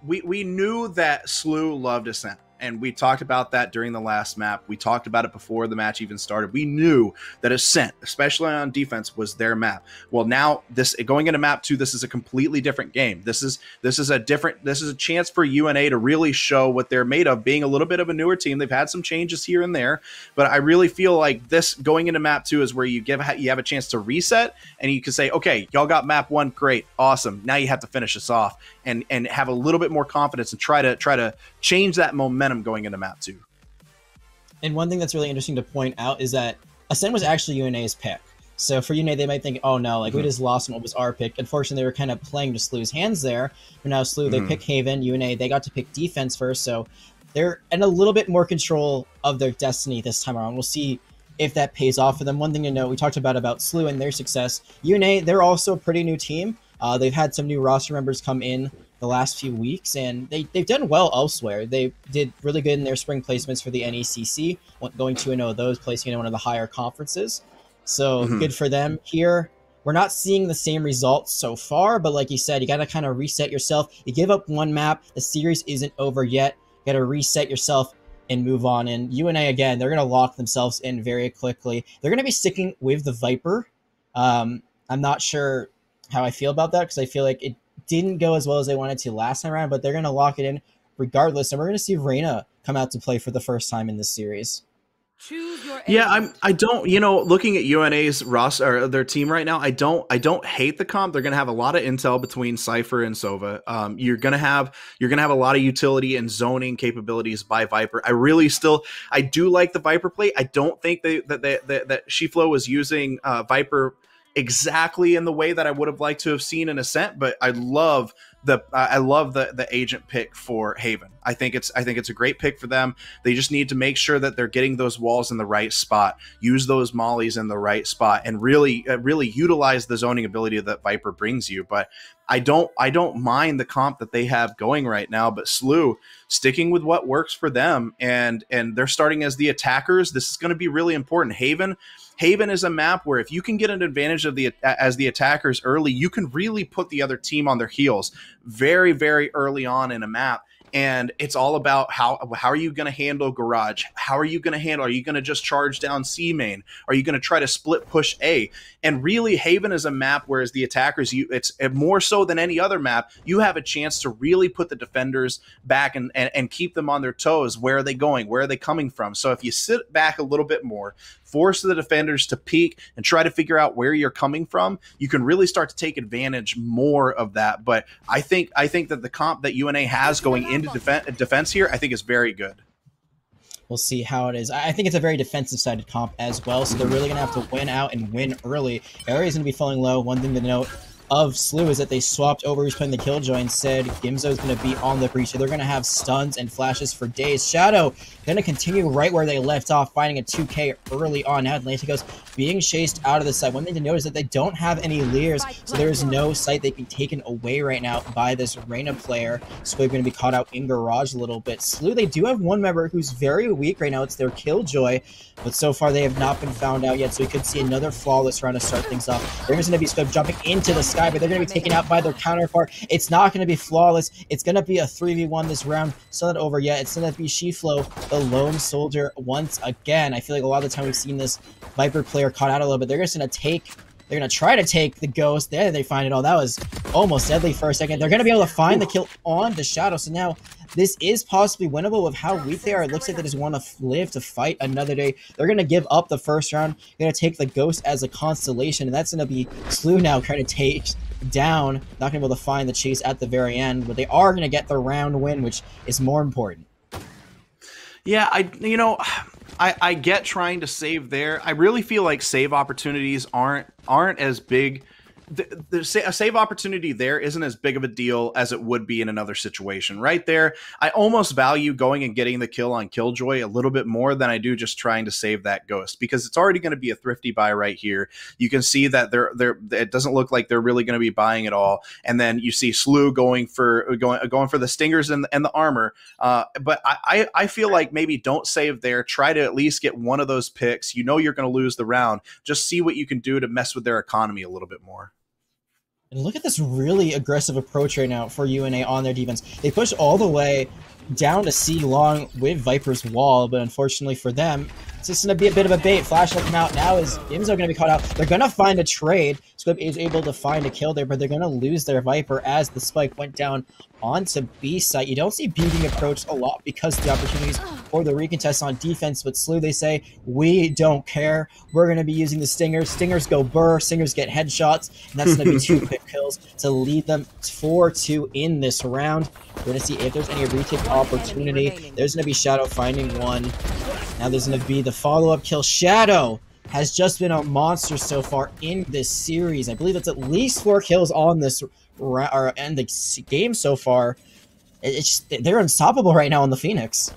we knew that SLU loved Ascent. And we talked about that during the last map. We talked about it before the match even started. We knew that Ascent, especially on defense, was their map. Well, now going into map 2, this is a completely different game. This is a chance for UNA to really show what they're made of, being a little bit of a newer team. They've had some changes here and there, but I really feel like this going into map 2 is where you have a chance to reset, and you can say, okay, y'all got map 1, great, awesome. Now you have to finish this off and have a little bit more confidence and try to change that momentum going into map 2. And one thing that's really interesting to point out is that Ascent was actually UNA's pick. So for UNA, they might think, oh no, we just lost what was our pick. Unfortunately, they were kind of playing to SLU's hands there. But now SLU, they pick Haven. UNA, they got to pick defense first. So they're in a little bit more control of their destiny this time around. We'll see if that pays off for them. One thing to note, we talked about SLU and their success. UNA, they're also a pretty new team. They've had some new roster members come in the last few weeks, and they've done well elsewhere. They did really good in their spring placements for the NECC, going 2-0 those, placing in one of the higher conferences. So good for them here. We're not seeing the same results so far, but like you said, you got to kind of reset yourself. You give up one map, the series isn't over yet. You got to reset yourself and move on. And UNA, again, they're going to lock themselves in very quickly. They're going to be sticking with the Viper I'm not sure how I feel about that because I feel like it didn't go as well as they wanted to last time around, but they're going to lock it in regardless. And we're going to see Reyna come out to play for the first time in this series. Yeah, I don't, you know, looking at UNA's roster or their team right now, I don't hate the comp. They're going to have a lot of intel between Cypher and Sova. You're going to have a lot of utility and zoning capabilities by Viper. I do like the Viper play. I don't think that Shiflo was using Viper exactly in the way that I would have liked to have seen in Ascent, but I love the agent pick for Haven. I think it's a great pick for them. They just need to make sure that they're getting those walls in the right spot, use those mollies in the right spot, and really utilize the zoning ability that Viper brings you. But I don't mind the comp that they have going right now, but SLU sticking with what works for them, and they're starting as the attackers. This is going to be really important. Haven is a map where if you can get an advantage of as the attackers early, you can really put the other team on their heels very, very early on in a map. And it's all about how are you going to handle Garage? How are you going to handle? Are you going to just charge down C main? Are you going to try to split push A? And really, Haven is a map where as the attackers, it's more so than any other map, you have a chance to really put the defenders back and keep them on their toes. Where are they going? Where are they coming from? So if you sit back a little bit more, force the defenders to peek and try to figure out where you're coming from, you can really start to take advantage more of that. But I think that the comp that UNA has going into defense here, I think is very good. We'll see how it is. I think it's a very defensive-sided comp as well, so they're really going to have to win out and win early. Area's going to be falling low. One thing to note of SLU is that they swapped over who's playing the Killjoy and said Gimzo's going to be on the breach, so they're going to have stuns and flashes for days. Shadow going to continue right where they left off, finding a 2K early on. Now Atlanticos being chased out of the site. One thing to note is that they don't have any Leers, so there is no site they can be taken away right now by this Reyna player. Squid going to be caught out in Garage a little bit. SLU, they do have one member who's very weak right now. It's their Killjoy, but so far they have not been found out yet, so we could see another flawless round to start things off. They're going to be Squid jumping into the sky, but they're going to be taken out by their counterpart. It's not going to be flawless. It's going to be a 3v1 this round. Still not over yet. It's going to be Shiflo, the lone soldier, once again. I feel like a lot of the time we've seen this Viper player caught out a little bit. They're just going to try to take the Ghost. There they find it. Oh, that was almost deadly for a second. They're going to be able to find the kill on the Shadow. So now this is possibly winnable with how weak they are. It looks like they just want to live to fight another day. They're going to give up the first round. They're going to take the Ghost as a constellation, and that's going to be SLU now trying to take down. Not going to be able to find the chase at the very end, but they are going to get the round win, which is more important. Yeah, I get trying to save there. I really feel like save opportunities aren't as big. A save opportunity there isn't as big of a deal as it would be in another situation. Right there, I almost value going and getting the kill on Killjoy a little bit more than I do just trying to save that Ghost, because it's already going to be a thrifty buy right here. You can see that it doesn't look like they're really going to be buying it all, and then you see SLU going for the stingers and the armor. But I feel like maybe don't save there. Try to at least get one of those picks. You know you're going to lose the round. Just see what you can do to mess with their economy a little bit more. And look at this really aggressive approach right now for UNA on their defense. They push all the way down to C long with Viper's wall, but unfortunately for them, it's just going to be a bit of a bait. Flash will come out. Now is Gimzo going to be caught out. They're going to find a trade. Squib is able to find a kill there, but they're going to lose their Viper as the spike went down onto B site. You don't see B being approached a lot because of the opportunities for the recontest on defense, but SLU, they say, we don't care. We're going to be using the Stingers. Stingers go burr. Stingers get headshots, and that's going to be 2 quick kills to lead them 4-2 in this round. We're going to see if there's any retake opportunity. There's going to be Shadow finding one. Now there's going to be the follow-up kill. Shadow has just been a monster so far in this series. I believe it's at least 4 kills on this and the game so far. It's just, they're unstoppable right now on the Phoenix.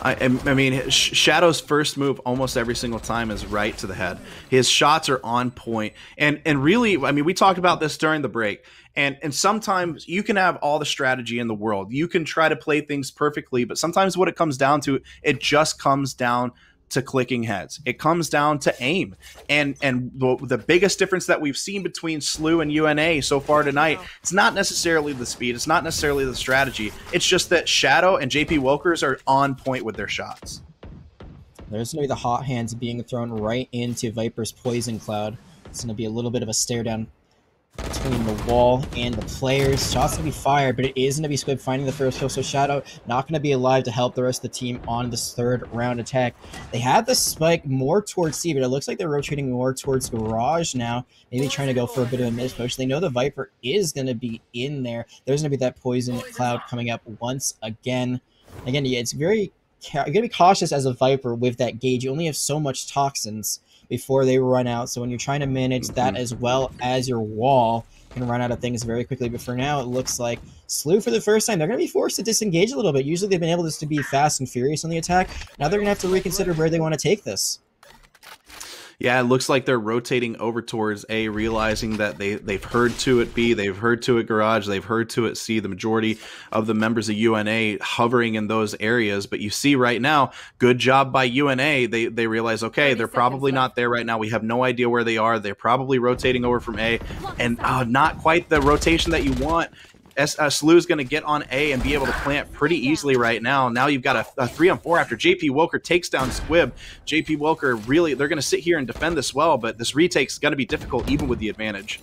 I mean, Shadow's first move almost every single time is right to the head. His shots are on point. And really, I mean, we talked about this during the break. And sometimes you can have all the strategy in the world. You can try to play things perfectly, but sometimes what it comes down to, it just comes down to clicking heads. It comes down to aim. And the biggest difference that we've seen between SLU and UNA so far tonight, it's not necessarily the speed, it's not necessarily the strategy. It's just that Shadow and JP Wilkers are on point with their shots. There's going to be the hot hands being thrown right into Viper's Poison Cloud. It's going to be a little bit of a stare down between the wall and the players. Shots to be fired, but it is going to be Squib finding the first kill, so Shadow not going to be alive to help the rest of the team on this third round attack. They had the spike more towards C, but it looks like they're rotating more towards Garage now, maybe trying to go for a bit of a mispush. They know the Viper is going to be in there. There's going to be that poison cloud coming up once again. Again, yeah, it's very... You're going to be cautious as a Viper with that gauge. You only have so much toxins before they run out. So when you're trying to manage that as well as your wall, you can run out of things very quickly. But for now, it looks like SLU, for the first time, they're going to be forced to disengage a little bit. Usually they've been able to be fast and furious on the attack. Now they're going to have to reconsider where they want to take this. Yeah, it looks like they're rotating over towards A, realizing that they've heard to it B, they've heard to it Garage, they've heard to it C. The majority of the members of UNA hovering in those areas. But you see right now, good job by UNA. They realize, okay, they're probably not there right now. We have no idea where they are. They're probably rotating over from A, and not quite the rotation that you want. SLU is going to get on A and be able to plant pretty easily right now. Now you've got a 3-on-4 after JP Wilker takes down Squib. JP Wilker, really, they're going to sit here and defend this well, but this retake's going to be difficult even with the advantage.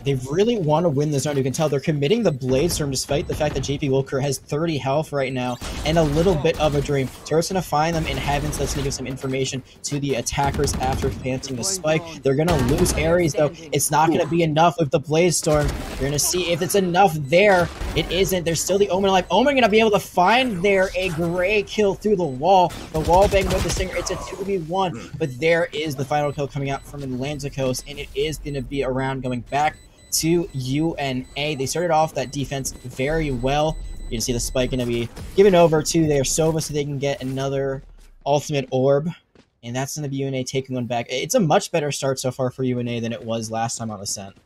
They really want to win this round. You can tell they're committing the Blade Storm despite the fact that JP Wilker has 30 health right now and a little bit of a dream. Turret's going to find them in Heavens. That's going to give some information to the attackers after planting the spike. They're going to lose Ares, though. It's not going to be enough with the Blade Storm. You're going to see if it's enough there. It isn't. There's still the Omen alive. Omen going to be able to find there a gray kill through the wall. The wall bang with the Stinger. It's a 2v1, but there is the final kill coming out from Atlanticos, and it is going to be a round going back to UNA. They started off that defense very well. You can see the spike going to be given over to their Sova so they can get another ultimate orb. And that's going to be UNA taking one back. It's a much better start so far for UNA than it was last time on Ascent.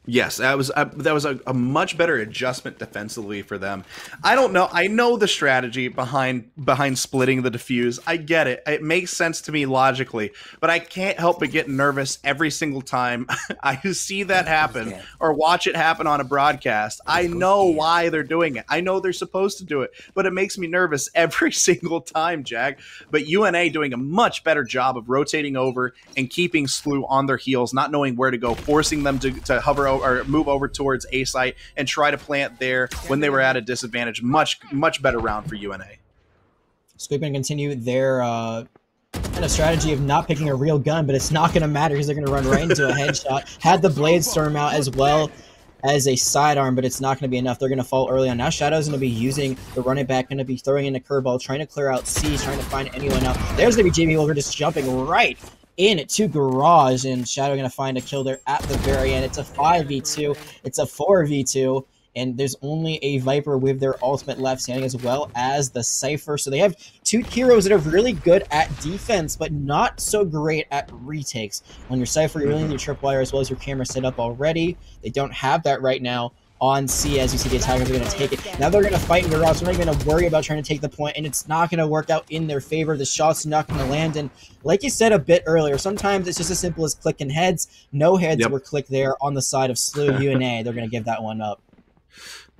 Yes, that was a much better adjustment defensively for them. I don't know. I know the strategy behind splitting the diffuse. I get it. It makes sense to me logically, but I can't help but get nervous every single time I see that happen or watch it happen on a broadcast. I know why they're doing it. I know they're supposed to do it, but it makes me nervous every single time, Jag. But UNA doing a much better job of rotating over and keeping SLU on their heels, not knowing where to go, forcing them to hover or move over towards A site and try to plant there when they were at a disadvantage. Much better round for UNA. Squid going to continue their kind of strategy of not picking a real gun, but it's not going to matter because they're going to run right into a headshot. Had the Blade Storm out as well as a sidearm, but it's not going to be enough. They're going to fall early on. Now Shadow's going to be using the running back, going to be throwing in a curveball, trying to clear out C, trying to find anyone out. There's going to be JB Wilker just jumping right in to Garage, and Shadow going to find a kill there at the very end. It's a 5v2. It's a 4v2, and there's only a Viper with their ultimate left standing as well as the Cypher. So they have two heroes that are really good at defense, but not so great at retakes. On your Cypher, you really need your tripwire as well as your camera set up already. They don't have that right now on C. As you see, the attackers are going to take it. Now they're going to fight in Garage. They're not even going to worry about trying to take the point, and it's not going to work out in their favor. The shot's not going to land, and like you said a bit earlier, sometimes it's just as simple as clicking heads. No heads were clicked there on the side of SLU UNA. They're going to give that one up.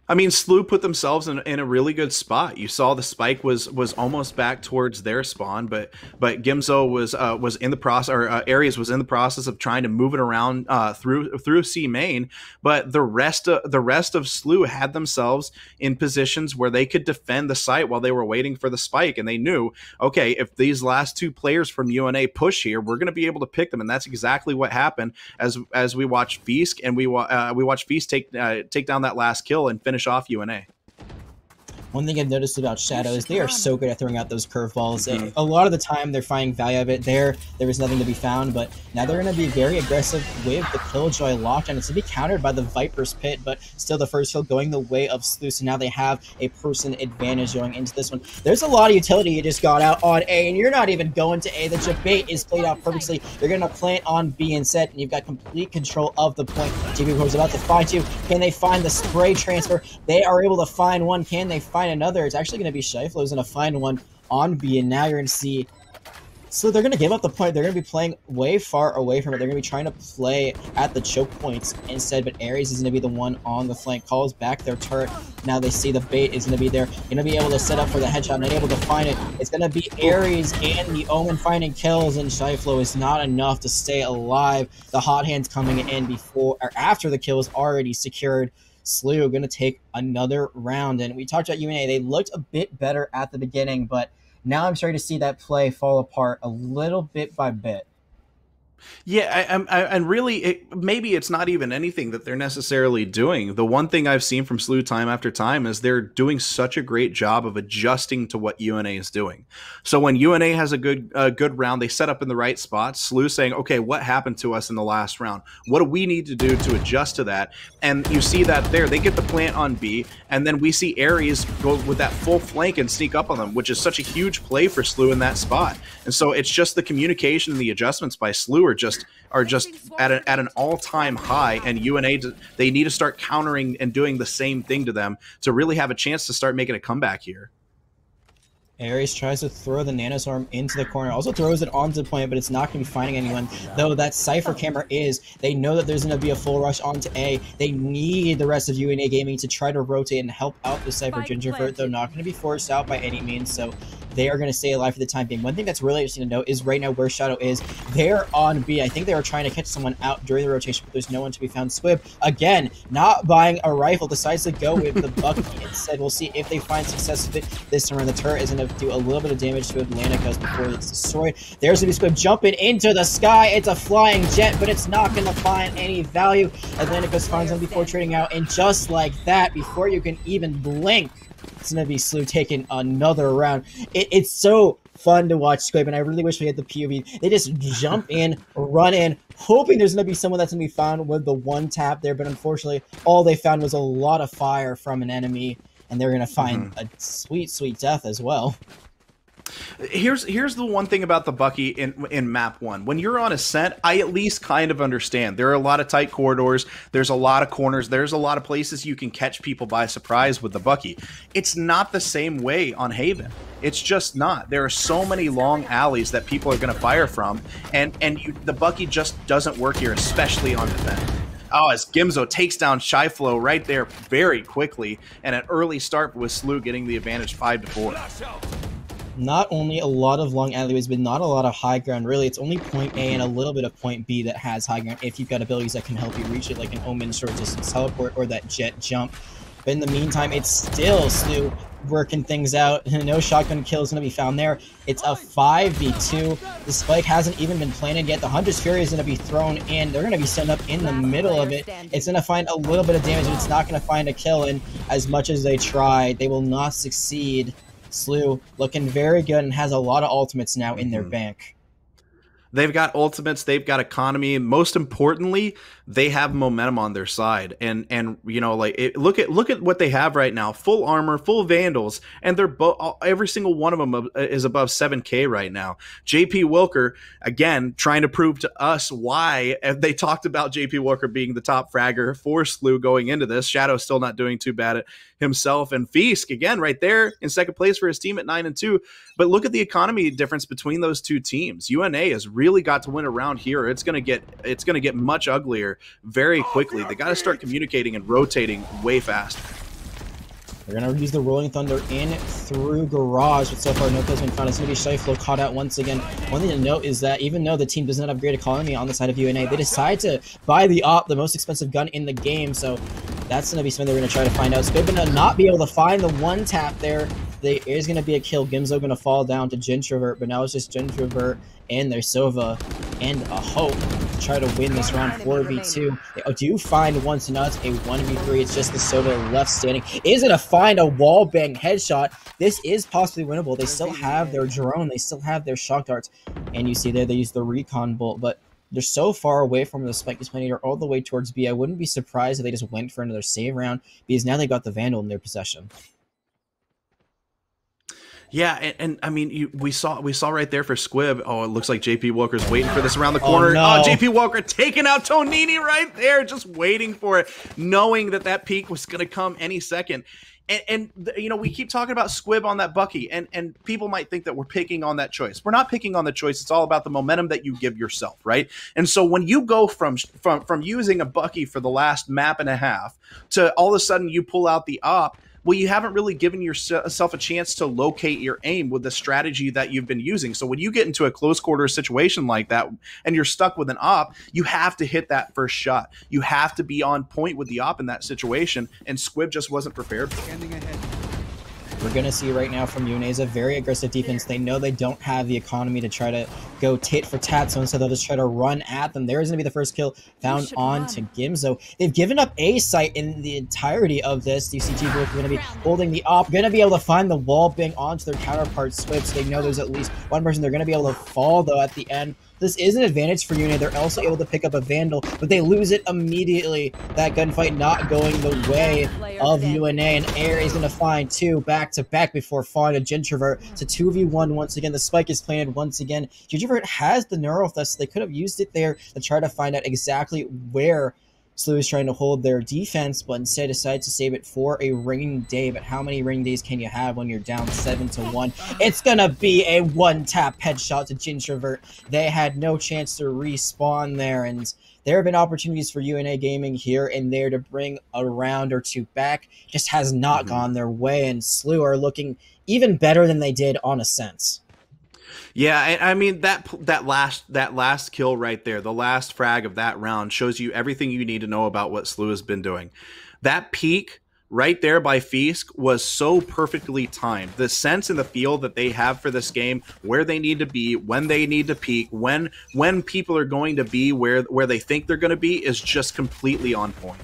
I mean, SLU put themselves in a really good spot. You saw the spike was almost back towards their spawn, but Gimzo was in the process, or Ares was in the process of trying to move it around through C main. But the rest of SLU had themselves in positions where they could defend the site while they were waiting for the spike, and they knew, okay, if these last two players from UNA push here, we're going to be able to pick them, and that's exactly what happened as we watched Feast, and we watched Feast take down that last kill and finish off UNA. One thing I've noticed about Shadow is they are so good at throwing out those curveballs. A lot of the time, they're finding value of it. There was nothing to be found, but now they're going to be very aggressive with the Killjoy lockdown. It's to be countered by the Viper's Pit, but still the first kill going the way of SLU, so now they have a person advantage going into this one. There's a lot of utility you just got out on A, and you're not even going to A. The debate is played out perfectly. You're going to plant on B instead, and you've got complete control of the point. JB is about to find you. Can they find the spray transfer? They are able to find one. Can they find another? It's actually going to be Shiflo who's going to find one on B, and now you're going to see So they're going to give up the point. They're going to be playing way far away from it. They're going to be trying to play at the choke points instead, but Ares is going to be the one on the flank. Calls back their turret. Now they see the bait is going to be there. Going to be able to set up for the headshot, not able to find it. It's going to be Ares and the Omen finding kills, and Shyflow is not enough to stay alive. The hot hands coming in before or after the kill is already secured. SLU going to take another round, and we talked about UNA. They looked a bit better at the beginning, but now I'm starting to see that play fall apart a little bit by bit. Yeah, and really, maybe it's not even anything that they're necessarily doing. The one thing I've seen from SLU time after time is they're doing such a great job of adjusting to what UNA is doing. So when UNA has a good round, they set up in the right spot. SLU saying, okay, what happened to us in the last round? What do we need to do to adjust to that? And you see that there. They get the plant on B, and then we see Ares go with that full flank and sneak up on them, which is such a huge play for SLU in that spot. And so it's just the communication and the adjustments by SLU are just at an all-time high, and UNA, they need to start countering and doing the same thing to them to really have a chance to start making a comeback here. Ares tries to throw the nanoswarm into the corner, also throws it onto the point, but it's not going to be finding anyone. Though that Cypher camera is, they know that there's going to be a full rush onto A. They need the rest of UNA Gaming to try to rotate and help out the Cypher Gingervert, though not going to be forced out by any means, so they are going to stay alive for the time being. One thing that's really interesting to note is right now where Shadow is, they're on B. I think they were trying to catch someone out during the rotation, but there's no one to be found. Squib, again, not buying a rifle, decides to go with the Bucky instead. We'll see if they find success with it this time around. The turret is going to do a little bit of damage to Atlanticus before it's destroyed. There's going to be Squib jumping into the sky. It's a flying jet, but it's not going to find any value. Atlanticus finds them before trading out, and just like that, before you can even blink, it's going to be SLU taking another round. It's so fun to watch Squib, and I really wish we had the POV. They just jump in, run in, hoping there's going to be someone that's going to be found with the one tap there, but unfortunately, all they found was a lot of fire from an enemy, and they're going to find a sweet, sweet death as well. Here's the one thing about the Bucky in map 1. When you're on Ascent, I at least kind of understand. There are a lot of tight corridors, there's a lot of corners, there's a lot of places you can catch people by surprise with the Bucky. It's not the same way on Haven. It's just not. There are so many long alleys that people are going to fire from, and the Bucky just doesn't work here, especially on defense. Oh, as Gimzo takes down Shyflow right there very quickly, and an early start with SLU getting the advantage 5-4. Not only a lot of long alleyways, but not a lot of high ground. Really, it's only point A and a little bit of point B that has high ground if you've got abilities that can help you reach it, like an Omen short distance teleport or that jet jump. But in the meantime, it's still SLU working things out. No shotgun kill is going to be found there. It's a 5v2. The spike hasn't even been planted yet. The Hunter's Fury is going to be thrown in. They're going to be set up in the middle of it. It's going to find a little bit of damage, but it's not going to find a kill. And as much as they try, they will not succeed. SLU looking very good and has a lot of ultimates now in their bank. They've got ultimates, they've got economy, and most importantly, they have momentum on their side. And you know, like look at what they have right now: full armor, full vandals, and they're every single one of them is above 7K right now. JP Wilker, again, trying to prove to us why they talked about JP Wilker being the top fragger for SLU going into this. Shadow still not doing too bad at himself, and Fisk again right there in second place for his team at 9-2. But look at the economy difference between those two teams. UNA has really got to win a round here. It's gonna get much uglier very quickly. They got to start communicating and rotating way faster. They're going to use the Rolling Thunder in through Garage, but so far no kills been found. It's going to be Shyflow caught out once again. One thing to note is that even though the team does not have great economy on the side of UNA, they decide to buy the AWP, the most expensive gun in the game, so that's going to be something they're going to try to find out. Squib going to not be able to find the one tap there. There is going to be a kill. Gimzo going to fall down to Gintrovert, but now it's just Gintrovert and their Sova and a hope to try to win this round 4v2. They do find once, now it's a 1v3. It's just the Soda left standing. Is going to find a wall bang headshot. This is possibly winnable. They still have their drone. They still have their shock darts. And you see there they use the recon bolt, but they're so far away from the Spike Displanator all the way towards B. I wouldn't be surprised if they just went for another save round because now they've got the Vandal in their possession. Yeah, and I mean, we saw right there for Squib. Oh, it looks like JP Walker's waiting for this around the corner. Oh, no. JP Walker taking out Tonini right there, just waiting for it, knowing that peak was going to come any second. You know, we keep talking about Squib on that Bucky, and people might think that we're picking on that choice. We're not picking on the choice. It's all about the momentum that you give yourself, right? And so when you go from using a Bucky for the last map and a half to all of a sudden you pull out the op, well, you haven't really given yourself a chance to locate your aim with the strategy that you've been using. So when you get into a close quarter situation like that and you're stuck with an op, you have to hit that first shot. You have to be on point with the op in that situation, and Squib just wasn't prepared. Standing ahead. We're going to see right now from UNA's a very aggressive defense. They know they don't have the economy to try to go tit for tat, so instead they'll just try to run at them. There is going to be the first kill found on to Gimzo. They've given up a site in the entirety of this. DCG are going to be holding the op, going to be able to find the wall bang onto their counterpart Squib, so they know there's at least one person they're going to be able to fall, though, at the end. This is an advantage for UNA. They're also able to pick up a Vandal, but they lose it immediately. That gunfight not going the way of UNA, and Air is going to find two back-to-back before falling to Gintrovert. It's a 2v1 once again. The spike is planted once again. Gintrovert has the neural theft, so they could have used it there to try to find out exactly where SLU is trying to hold their defense, but instead decides to save it for a ringing day. But how many ring days can you have when you're down 7-1? It's gonna be a one-tap headshot to Gintrovert. They had no chance to respawn there, and there have been opportunities for UNA Gaming here and there to bring a round or two back. Just has not gone their way, and SLU are looking even better than they did on Ascent. Yeah, I mean that last kill right there, the last frag of that round shows you everything you need to know about what SLU has been doing. That peak right there by Fisk was so perfectly timed. The sense and the feel that they have for this game, where they need to be, when they need to peak, when people are going to be where they think they're going to be, is just completely on point.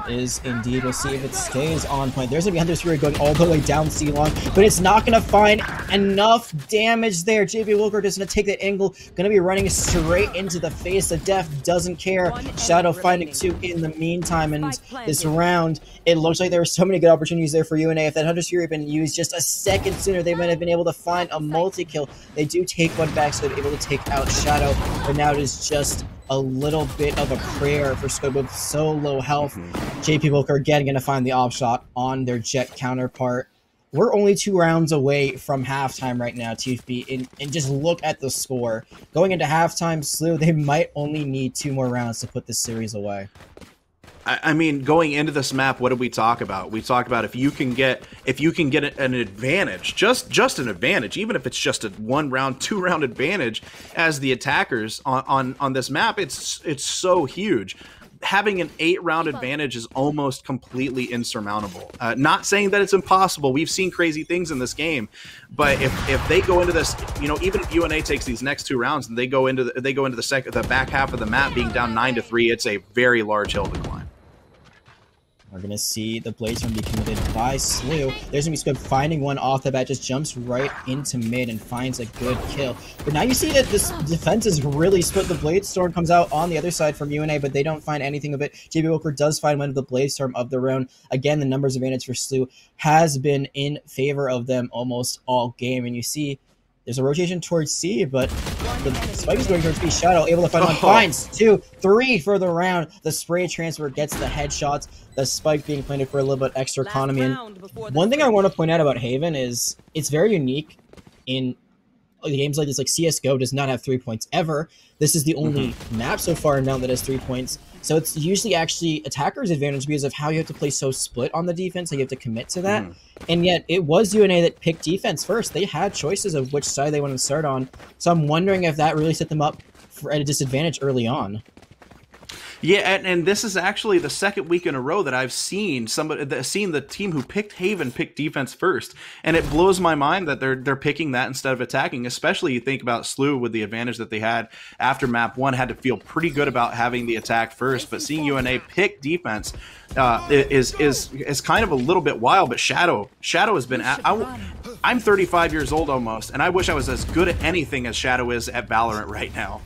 It is indeed. We'll see if it stays on point. There's going to be Hunter's Fury going all the way down C-Long, but it's not going to find enough damage there. JP Wilker is going to take that angle, going to be running straight into the face of death, doesn't care. Shadow finding two in the meantime, and this round, it looks like there were so many good opportunities there for UNA. If that Hunter's Fury had been used just a second sooner, they might have been able to find a multi-kill. They do take one back, so they're able to take out Shadow, but now it is just a little bit of a prayer for Squib with so low health. JP Wilker again going to find the off shot on their Jet counterpart. We're only 2 rounds away from halftime right now, TFB, and just look at the score. Going into halftime, SLU, they might only need 2 more rounds to put this series away. I mean, going into this map, what did we talk about? We talked about if you can get an advantage, just an advantage, even if it's just a 1 round, 2 round advantage as the attackers on this map, it's so huge. Having an 8 round advantage is almost completely insurmountable. Not saying that it's impossible. We've seen crazy things in this game, but if they go into this, you know, even if UNA takes these next 2 rounds and they go into the back half of the map being down 9-3, it's a very large hill to climb. We're going to see the Bladestorm be committed by SLU. There's going to be Squib finding one off the bat, just jumps right into mid and finds a good kill. But now you see that this defense is really split. The Bladestorm comes out on the other side from UNA, but they don't find anything of it. JB Wilker does find one of the Bladestorm of the round. Again, the numbers advantage for SLU has been in favor of them almost all game. And you see there's a rotation towards C, but the spike is going towards B. Shadow able to find one, finds 2, 3 for the round. The spray transfer gets the headshots. The spike being planted for a little bit extra economy. And one thing I want to point out about Haven is it's very unique in games like this. Like CSGO does not have 3 points ever. This is the only map so far now that has 3 points. So it's usually actually attackers' advantage because of how you have to play so split on the defense. Like you have to commit to that. And yet it was UNA that picked defense first. They had choices of which side they wanted to start on. So I'm wondering if that really set them up at a disadvantage early on. Yeah, and this is actually the second week in a row that I've seen the team who picked Haven pick defense first, and it blows my mind that they're picking that instead of attacking. Especially you think about SLU with the advantage that they had after map 1, had to feel pretty good about having the attack first. But seeing UNA pick defense is kind of a little bit wild. But Shadow has been I'm 35 years old almost, and I wish I was as good at anything as Shadow is at Valorant right now.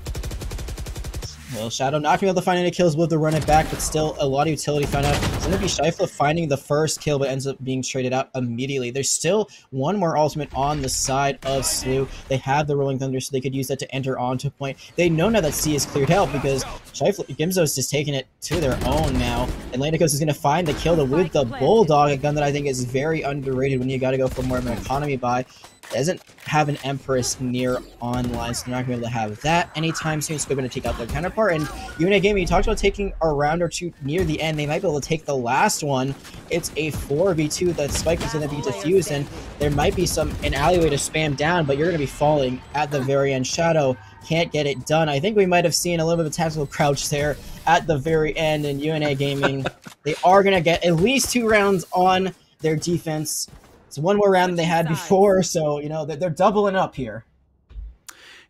Well, Shadow not being able to find any kills with the run it back, but still a lot of utility found out. It's going to be Scheifele finding the first kill, but ends up being traded out immediately. There's still one more ultimate on the side of SLU. They have the Rolling Thunder, so they could use that to enter onto point. They know now that C is cleared out because Gimzo's just taking it to their own now. Atlanticos is going to find the kill with the Bulldog, a gun that I think is very underrated when you got to go for more of an economy buy. Doesn't have an Empress near online, so they're not going to be able to have that anytime soon. So they're going to take out their counterpart. And UNA Gaming, you talked about taking a round or two near the end. They might be able to take the last one. It's a 4v2 that Spike is going to be diffused, and there might be an alleyway to spam down, but you're going to be falling at the very end. Shadow can't get it done. I think we might have seen a little bit of a tactical crouch there at the very end, and UNA Gaming, they are going to get at least 2 rounds on their defense. It's one more round than they had before, so, you know, they're doubling up here.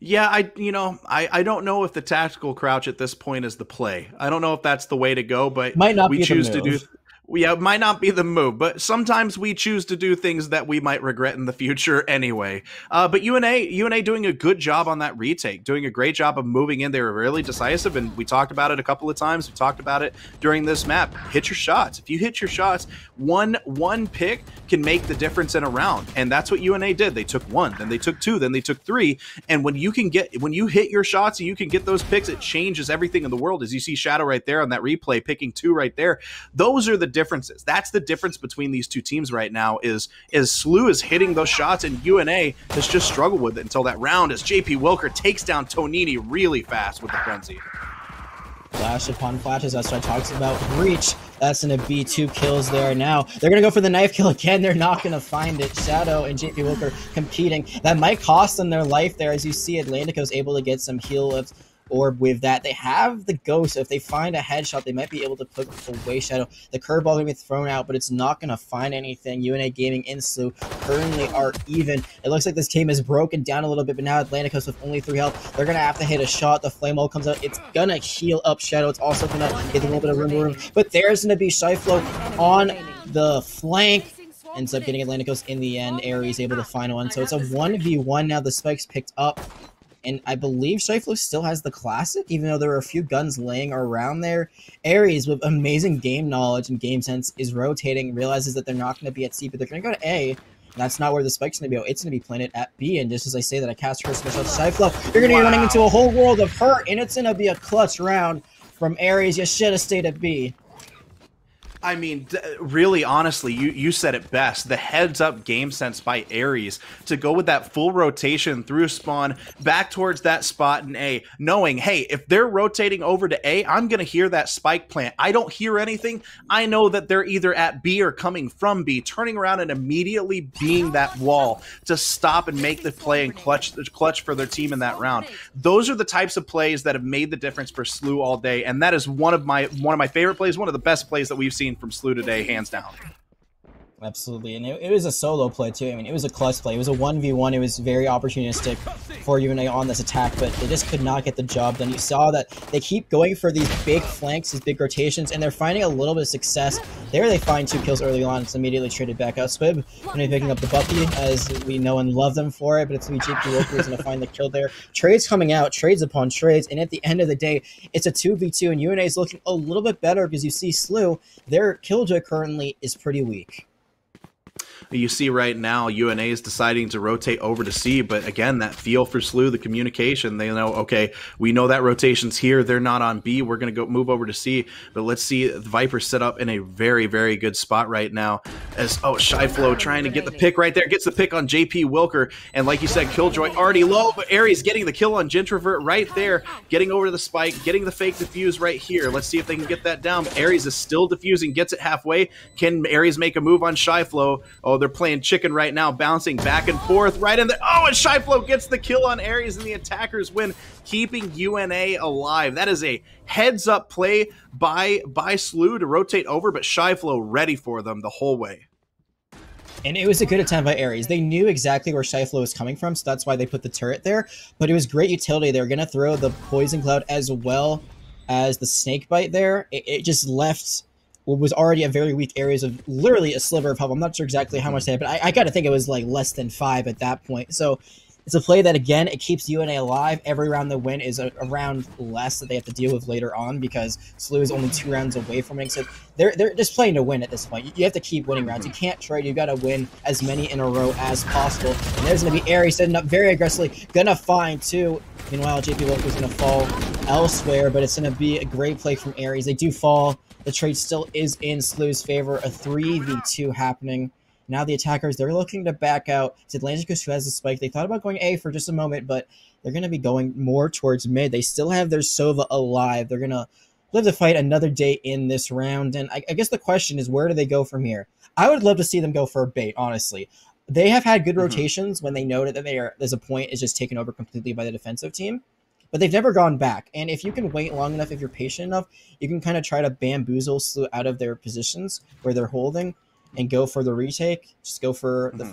Yeah, I don't know if the tactical crouch at this point is the play. I don't know if that's the way to go, but might not we be choose the move. to do. Yeah, it might not be the move, but sometimes we choose to do things that we might regret in the future anyway. But UNA doing a good job on that retake, doing a great job of moving in. They were really decisive, and we talked about it a couple of times. We talked about it during this map. Hit your shots. If you hit your shots, one pick can make the difference in a round, and that's what UNA did. They took 1, then they took 2, then they took 3, and when you hit your shots and you can get those picks, it changes everything in the world. As you see Shadow right there on that replay, picking 2 right there. Those are the differences. That's the difference between these two teams right now is SLU is hitting those shots and UNA has just struggled with it until that round as JP Wilker takes down Tonini really fast with the frenzy. Flash upon flashes, that's what I talked about. Breach, that's going to be 2 kills there now. They're going to go for the knife kill again. They're not going to find it. Shadow and JP Wilker competing. That might cost them their life there. As you see, Atlantico's able to get some heal lifts. Or with that, they have the ghost. So if they find a headshot, they might be able to put away Shadow. The curveball going to be thrown out, but it's not going to find anything. UNA Gaming and SLU currently are even. It looks like this team is broken down a little bit, but now Atlanticos with only 3 health. They're going to have to hit a shot. The flame ult comes out. It's going to heal up Shadow. It's also going to get a little bit of room. But there's going to be Scheifele on the flank. Ends up getting Atlanticos in the end. Aries able to find one. So it's a 1v1 now. The spike's picked up. And I believe Scheifele still has the classic, even though there are a few guns laying around there. Aries, with amazing game knowledge and game sense, is rotating, realizes that they're not going to be at C, but they're going to go to A. That's not where the spike's going to be. It's going to be planted at B. And just as I say that, I cast Curse myself to Scheifele. You're going to be running into a whole world of hurt, and it's going to be a clutch round from Aries. You should have stayed at B. I mean, really, honestly, you said it best. The heads-up game sense by Aries to go with that full rotation through spawn back towards that spot in A, knowing, hey, if they're rotating over to A, I'm going to hear that spike plant. I don't hear anything. I know that they're either at B or coming from B, turning around and immediately being that wall to stop and make the play and clutch for their team in that round. Those are the types of plays that have made the difference for SLU all day, and that is one of my favorite plays, one of the best plays that we've seen from SLU today, hands down. Absolutely, and it was a solo play too. I mean, it was a clutch play. It was a 1v1. It was very opportunistic for UNA on this attack, but they just could not get the job done. You saw that they keep going for these big flanks, these big rotations, and they're finding a little bit of success. There they find 2 kills early on. It's immediately traded back out. Squib going to be picking up the Bucky, as we know and love them for it, but it's going to be JP Wilker who's going to find the kill there. Trades coming out, trades upon trades, and at the end of the day, it's a 2v2, and UNA is looking a little bit better because you see SLU, their killjoy currently is pretty weak. You see right now, UNA is deciding to rotate over to C, but again, that feel for SLU, the communication, they know, okay, we know that rotation's here, they're not on B, we're going to go move over to C, but let's see the Viper set up in a very, very good spot right now, as, Scheifele trying to get the pick right there, gets the pick on JP Wilker, and like you said, Killjoy already low, but Aries getting the kill on Gintrovert right there, getting over to the spike, getting the fake defuse right here. Let's see if they can get that down, but Aries is still defusing, gets it halfway. Can Aries make a move on Scheifele? Oh, they're playing chicken right now, bouncing back and forth right in there. Oh, and Scheifele gets the kill on Aries, and the attackers win, keeping UNA alive. That is a heads-up play by SLU to rotate over, but Scheifele ready for them the whole way. And it was a good attempt by Aries. They knew exactly where Scheifele was coming from, so that's why they put the turret there. But it was great utility. They were going to throw the Poison Cloud as well as the Snake Bite there. It just left what was already a very weak Aries of literally a sliver of health. I'm not sure exactly how much they had, but I got to think it was like less than 5 at that point. So It's a play that, again, it keeps UNA alive. Every round they win is a round less that they have to deal with later on because SLU is only 2 rounds away from winning. So they're just playing to win at this point. You have to keep winning rounds. You can't trade. You got to win as many in a row as possible. And there's going to be Aries setting up very aggressively. Gonna find 2. Meanwhile, JP Wilker's going to fall elsewhere, but it's going to be a great play from Aries. They do fall. The trade still is in SLU's favor. A 3v2 happening. Now the attackers, they're looking to back out. It's Atlanticus who has the spike. They thought about going A for just a moment, but they're going to be going more towards mid. They still have their Sova alive. They're going to live to fight another day in this round. And I guess the question is, where do they go from here? I would love to see them go for a bait, honestly. They have had good rotations when they know that there's a point is just taken over completely by the defensive team. But they've never gone back. And if you can wait long enough, if you're patient enough, you can kind of try to bamboozle SLU out of their positions where they're holding and go for the retake. Just go for the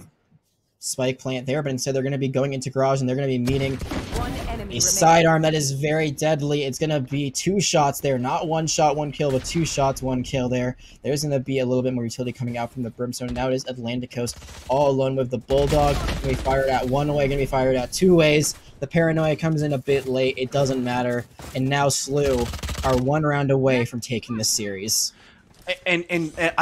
spike plant there. But instead, they're going to be going into garage, and they're going to be meeting a sidearm that is very deadly. It's going to be 2 shots there. Not 1 shot, 1 kill, but 2 shots, 1 kill there. There's going to be a little bit more utility coming out from the Brimstone. Now it is Atlanticos all alone with the Bulldog. Going to be fired at 1 way, going to be fired at 2 ways. The Paranoia comes in a bit late. It doesn't matter. And now SLU are 1 round away from taking this series. And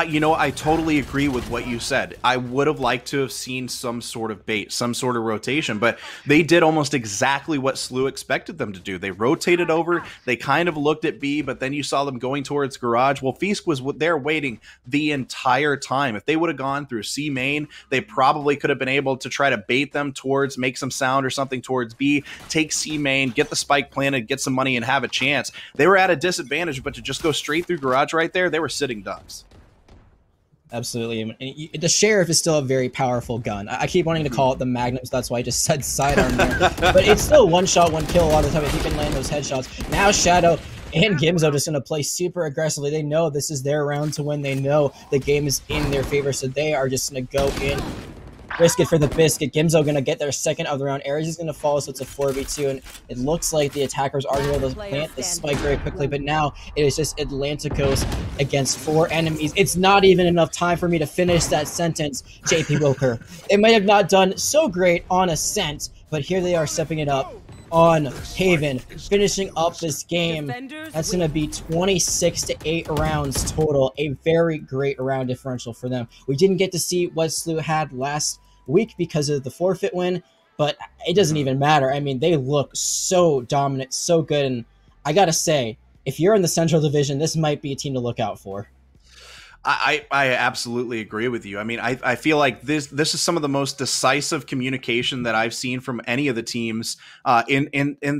you know, I totally agree with what you said. I would have liked to have seen some sort of bait, some sort of rotation, but they did almost exactly what SLU expected them to do. They rotated over, they kind of looked at B, but then you saw them going towards garage. Well, Feast was there waiting the entire time. If they would have gone through C main, they probably could have been able to try to bait them towards, make some sound or something towards B, take C main, get the spike planted, get some money, and have a chance. They were at a disadvantage, but to just go straight through garage right there, they were sitting ducks. Absolutely. And the Sheriff is still a very powerful gun. I keep wanting to call it the Magnum, so that's why I just said sidearm there. But it's still 1 shot, 1 kill a lot of the time if you can land those headshots. Now Shadow and Gimzo just going to play super aggressively. They know this is their round to win. They know the game is in their favor, so they are just going to go in. Risk it for the biscuit. Gimzo going to get their second of the round. Aries is going to fall, so it's a 4v2, and it looks like the attackers are going to plant the spike very quickly, but now it is just Atlanticos against 4 enemies. It's not even enough time for me to finish that sentence, JP Wilker. It might have not done so great on Ascent, but here they are stepping it up on Haven, finishing up this game. That's going to be 26-8 rounds total. A very great round differential for them. We didn't get to see what SLU had last week because of the forfeit win, but it doesn't even matter. I mean, they look so dominant, so good, and I gotta say, if you're in the Central Division, this might be a team to look out for. I absolutely agree with you. I mean, I feel like this is some of the most decisive communication that I've seen from any of the teams in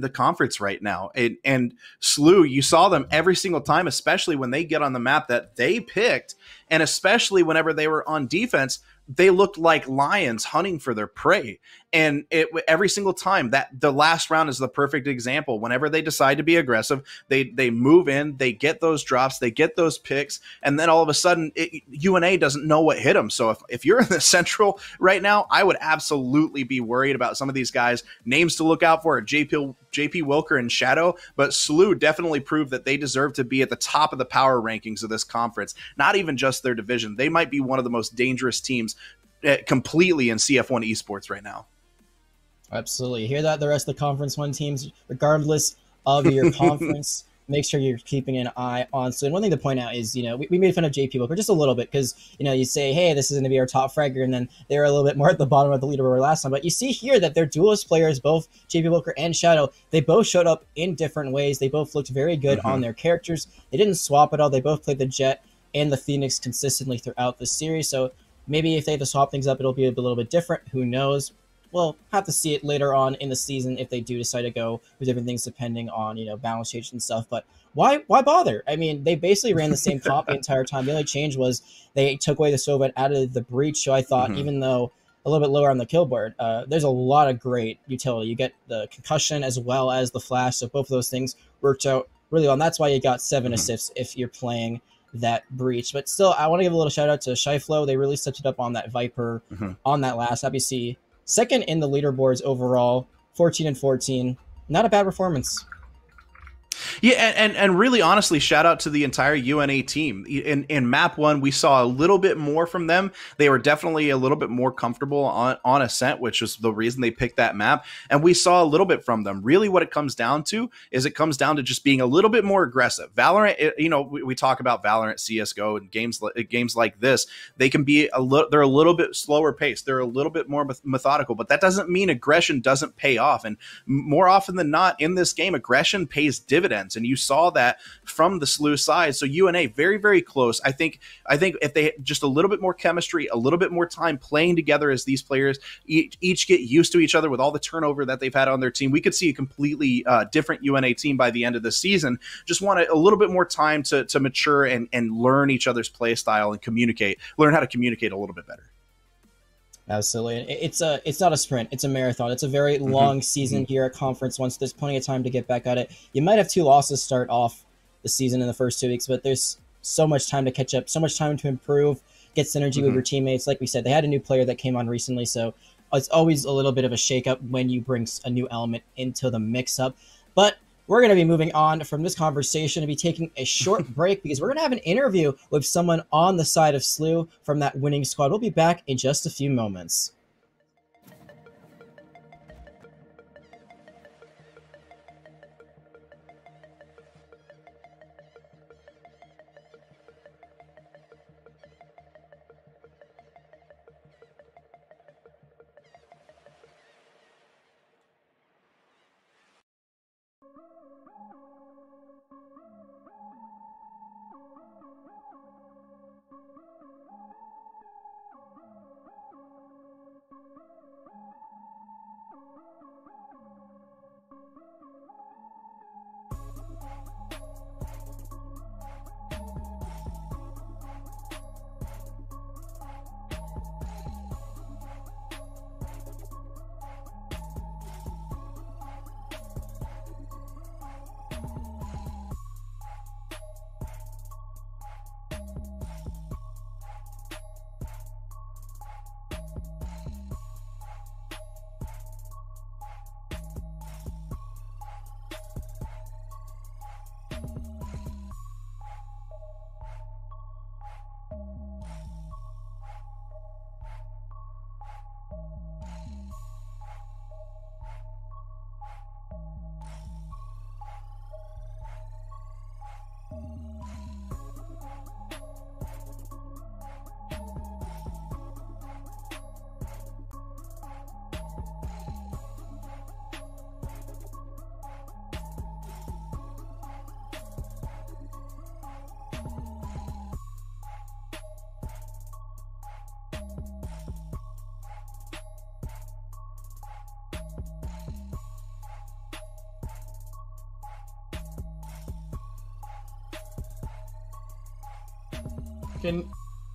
the conference right now. And SLU, you saw them every single time, especially when they get on the map that they picked, and especially whenever they were on defense, they looked like lions hunting for their prey. And every single time, that the last round is the perfect example. Whenever they decide to be aggressive, they move in, they get those drops, they get those picks, and then all of a sudden, UNA doesn't know what hit them. So if you're in the Central right now, I would absolutely be worried about some of these guys. Names to look out for are JP Wilker and Shadow, but SLU definitely proved that they deserve to be at the top of the power rankings of this conference, not even just their division. They might be one of the most dangerous teams completely in CF1 Esports right now. Absolutely. You hear that? The rest of the Conference 1 teams, regardless of your conference, make sure you're keeping an eye on. So, and one thing to point out is, you know, we made fun of JP Wilker just a little bit because, you know, you say, hey, this is going to be our top fragger, and then they're a little bit more at the bottom of the leaderboard last time. But you see here that they're duelist players, both JP Wilker and Shadow. They both showed up in different ways. They both looked very good on their characters. They didn't swap at all. They both played the Jet and the Phoenix consistently throughout the series. So maybe if they have to swap things up, it'll be a little bit different. Who knows? We'll have to see it later on in the season if they do decide to go with different things depending on, you know, balance change and stuff. But why bother? I mean, they basically ran the same comp the entire time. The only change was they took away the Sova and added the breach. So I thought, even though a little bit lower on the kill board, there's a lot of great utility. You get the concussion as well as the flash. So both of those things worked out really well. And that's why you got 7 assists if you're playing that breach. But still, I want to give a little shout out to Shyflow. They really stepped it up on that Viper on that last WC. Second in the leaderboards overall, 14-14. Not a bad performance. Yeah, and really honestly, shout out to the entire UNA team. In map one, we saw a little bit more from them. They were definitely a little bit more comfortable on Ascent, which was the reason they picked that map. And we saw a little bit from them. Really what it comes down to is it comes down to just being a little bit more aggressive. Valorant, we talk about Valorant, CSGO, and games like this. They can be they're a little bit slower paced. They're a little bit more methodical, but that doesn't mean aggression doesn't pay off. And more often than not in this game, aggression pays dividends, and you saw that from the SLU side. So UNA very, very close. I think if they just a little bit more chemistry, a little bit more time playing together as these players each get used to each other with all the turnover that they've had on their team, we could see a completely different UNA team by the end of the season. Just want a little bit more time to mature and learn each other's play style and learn how to communicate a little bit better. Absolutely. It's not a sprint. It's a marathon. It's a very long season here at conference. Once there's plenty of time to get back at it. You might have 2 losses start off the season in the first 2 weeks, but there's so much time to catch up, so much time to improve, get synergy with your teammates. Like we said, they had a new player that came on recently, so it's always a little bit of a shakeup when you bring a new element into the mix-up. But we're going to be moving on from this conversation to be taking a short break because we're going to have an interview with someone on the side of SLU from that winning squad. We'll be back in just a few moments.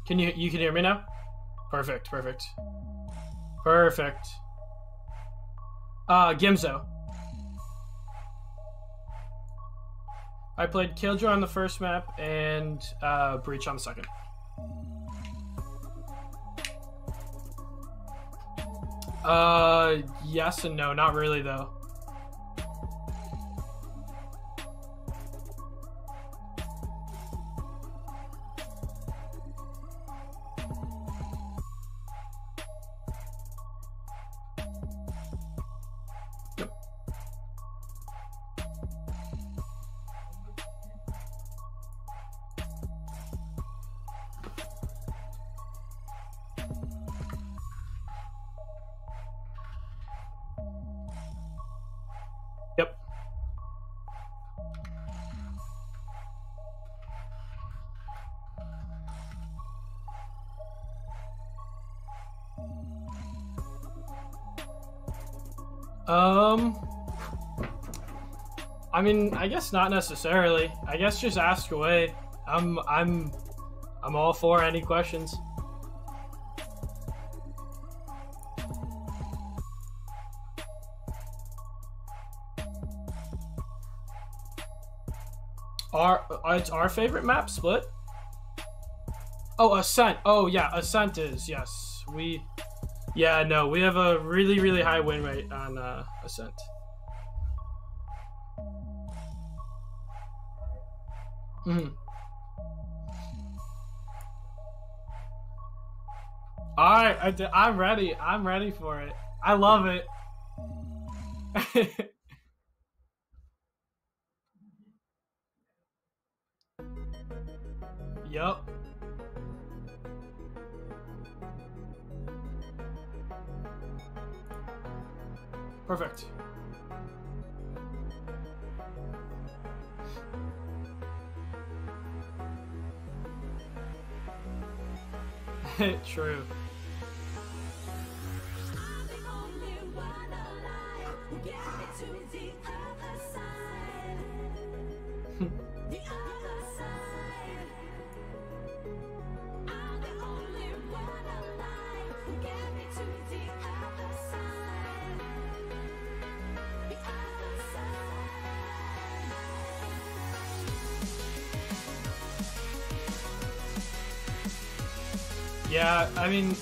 Can you can hear me now? Perfect. Gimzo. I played Killjoy on the first map and Breach on the second. Yes and no, not really though. Yep. I mean, I guess not necessarily. I guess just ask away. I'm all for any questions. It's our favorite map, Split? Oh, Ascent. Oh, yeah, Ascent is, yes. We have a really, really high win rate on Ascent. Mhm. All right, I'm ready. I'm ready for it. I love it. Yup. Perfect. True. Yeah, I mean,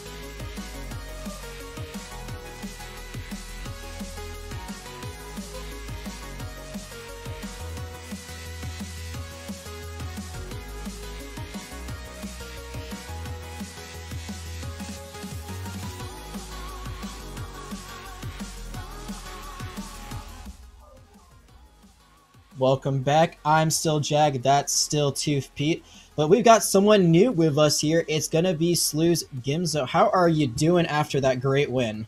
Welcome back. I'm still Jag. That's still Tooth Pete. But we've got someone new with us here. It's gonna be SLU's Gimzo. How are you doing after that great win?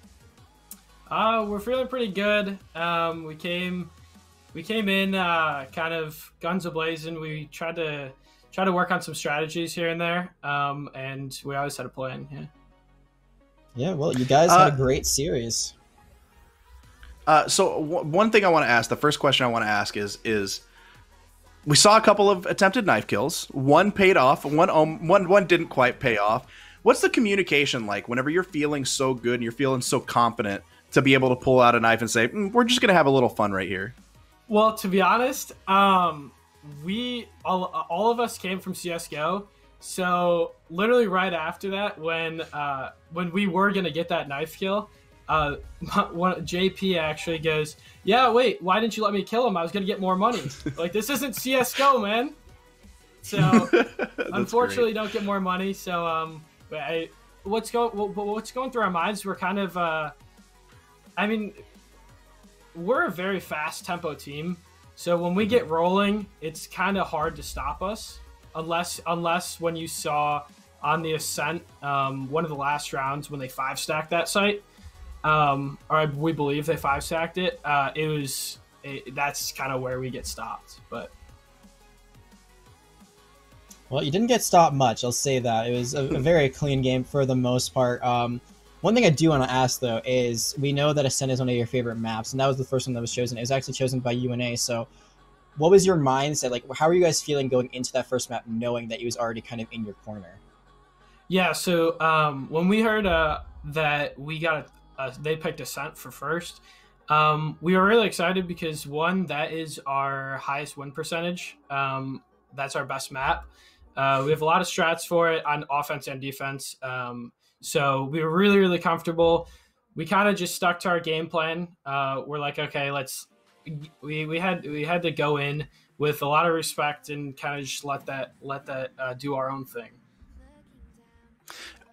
we're feeling pretty good. We came in kind of guns a-blazing. We tried to work on some strategies here and there, and we always had a plan. Yeah. Yeah, well, you guys had a great series. So one thing I want to ask, the first question I want to ask is we saw a couple of attempted knife kills. One paid off. One didn't quite pay off. What's the communication like whenever you're feeling so good and you're feeling so confident to be able to pull out a knife and say, we're just going to have a little fun right here? Well, to be honest, we all of us came from CS:GO, so literally right after that, when we were gonna get that knife kill, JP actually goes, "Yeah, wait, why didn't you let me kill him? I was gonna get more money. Like, this isn't CS:GO, man." So unfortunately, don't get more money. So what's going through our minds? We're kind of, I mean, we're a very fast tempo team, so when we get rolling, it's kind of hard to stop us, unless when you saw on the Ascent, one of the last rounds when they 5-stacked that site, or we believe they 5-stacked it. That's kind of where we get stopped. But well, you didn't get stopped much. I'll say that it was a very clean game for the most part. One thing I do want to ask, though, is we know that Ascent is one of your favorite maps, and that was the first one that was chosen. It was actually chosen by UNA, so what was your mindset? Like, how are you guys feeling going into that first map, knowing that he was already kind of in your corner? Yeah, so when we heard that we got they picked Ascent for first, we were really excited because, one, that is our highest win percentage. That's our best map. We have a lot of strats for it on offense and defense. So we were really, really comfortable. We kind of just stuck to our game plan. We're like, okay, we had to go in with a lot of respect and kind of just let that do our own thing.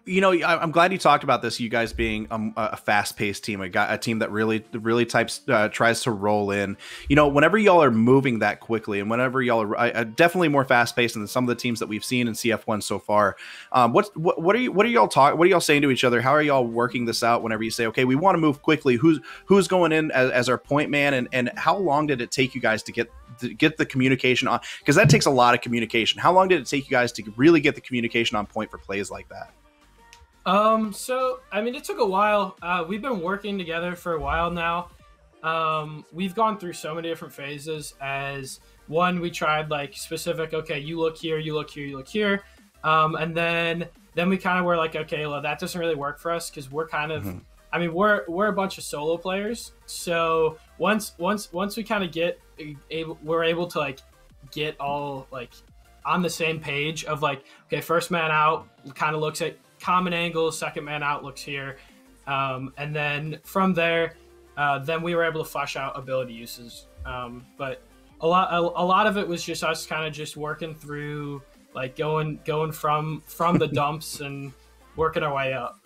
You know, I'm glad you talked about this. You guys being a fast-paced team, a team that really tries to roll in. You know, whenever y'all are moving that quickly, and whenever y'all are definitely more fast-paced than some of the teams that we've seen in CF1 so far. What are y'all saying to each other? How are y'all working this out? Whenever you say, okay, we want to move quickly, who's going in as our point man, and how long did it take you guys to get the communication on? Because that takes a lot of communication. How long did it take you guys to really get the communication on point for plays like that? So, I mean, it took a while. We've been working together for a while now. We've gone through so many different phases. As one, we tried like specific, okay, you look here, you look here, you look here. And then we kind of were like, okay, well, that doesn't really work for us because we're kind of, I mean, we're a bunch of solo players. So once we kind of we're able to like get all like on the same page of like, okay, first man out kind of looks at common angles, second man out looks here, and then from there, then we were able to flesh out ability uses. But a lot of it was just us kind of just working through, like going from the dumps and working our way up.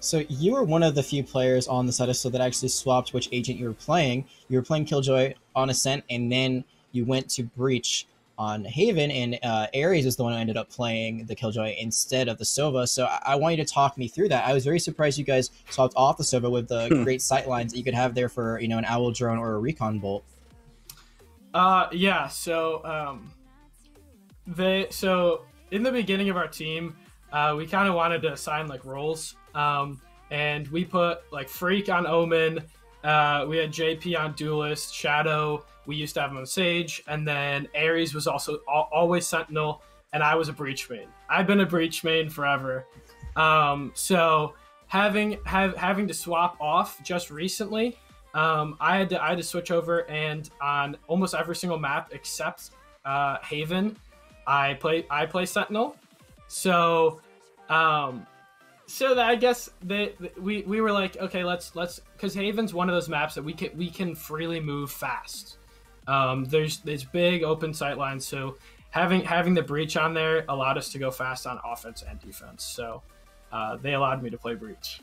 So you were one of the few players on the side that actually swapped which agent you were playing. You were playing Killjoy on Ascent, and then you went to Breach on Haven, and Ares is the one who ended up playing the Killjoy instead of the Sova. So I want you to talk me through that. I was very surprised you guys swapped off the Sova with the great sightlines that you could have there for, you know, an Owl drone or a Recon Bolt. Yeah. So in the beginning of our team, we kind of wanted to assign like roles. And we put like Freak on Omen. We had JP on Duelist, Shadow. We used to have him on Sage, and then Ares was also always Sentinel, and I was a Breach main. I've been a Breach main forever. So having to swap off just recently, I had to switch over, and on almost every single map except Haven, I play Sentinel. So that I guess we were like, okay, let's because Haven's one of those maps that we can freely move fast. There's big open sight lines, so having the Breach on there allowed us to go fast on offense and defense. So they allowed me to play Breach.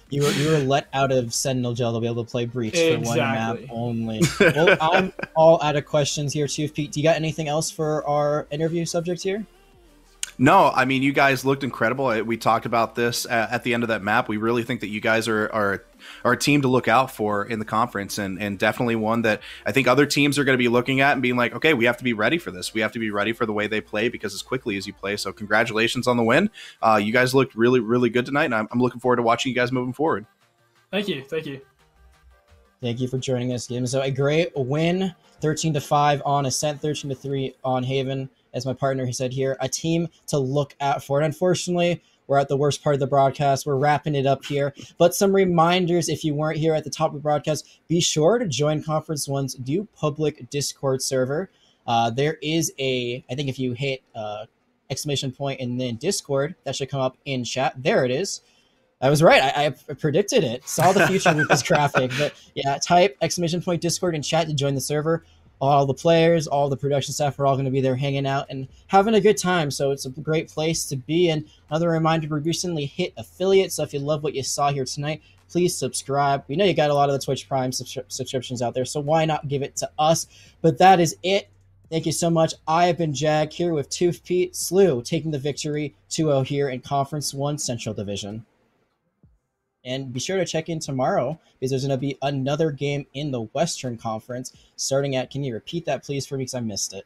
You were let out of Sentinel Gel to be able to play Breach for one map only. Well, I'm all out of questions here, Chief Pete. Do you got anything else for our interview subject here? No, I mean, you guys looked incredible. We talked about this at the end of that map. We really think that you guys are a team to look out for in the conference, and definitely one that I think other teams are going to be looking at and being like, okay, we have to be ready for this. We have to be ready for the way they play, because as quickly as you play. So congratulations on the win. You guys looked really, really good tonight, and I'm looking forward to watching you guys moving forward. Thank you. Thank you. Thank you for joining us, Kim. So a great win, 13-5 on Ascent, 13-3 on Haven. As my partner, he said here, a team to look out for. And unfortunately, we're at the worst part of the broadcast. We're wrapping it up here. But some reminders, if you weren't here at the top of the broadcast, be sure to join Conference One's new public Discord server. There is I think if you hit exclamation point and then Discord, that should come up in chat. There it is. I was right. I predicted it. Saw the future with this graphic. But yeah, type exclamation point Discord in chat to join the server. All the players, all the production staff are all going to be there hanging out and having a good time. So it's a great place to be. And another reminder, we recently hit affiliate. So if you love what you saw here tonight, please subscribe. We know you got a lot of the Twitch Prime subscriptions out there, so why not give it to us? But that is it. Thank you so much. I have been Jag here with Tooth Pete. SLU taking the victory 2-0 here in Conference 1 Central Division. And be sure to check in tomorrow, because there's going to be another game in the Western Conference starting at, can you repeat that please for me, because I missed it,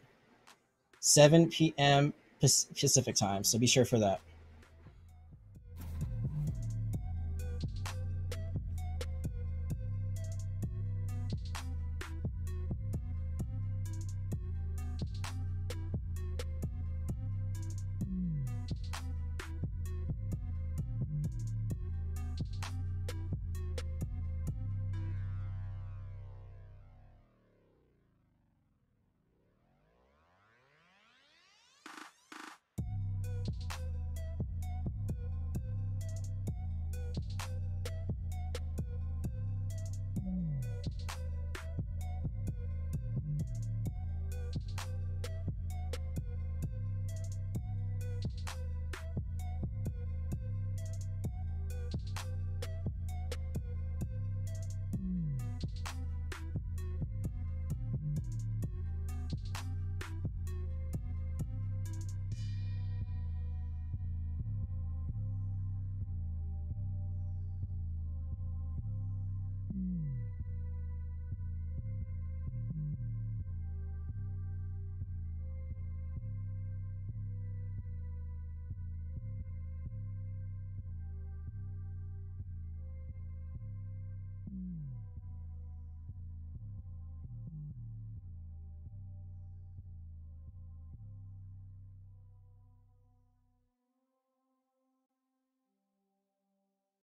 7 p.m. Pacific time. So be sure for that.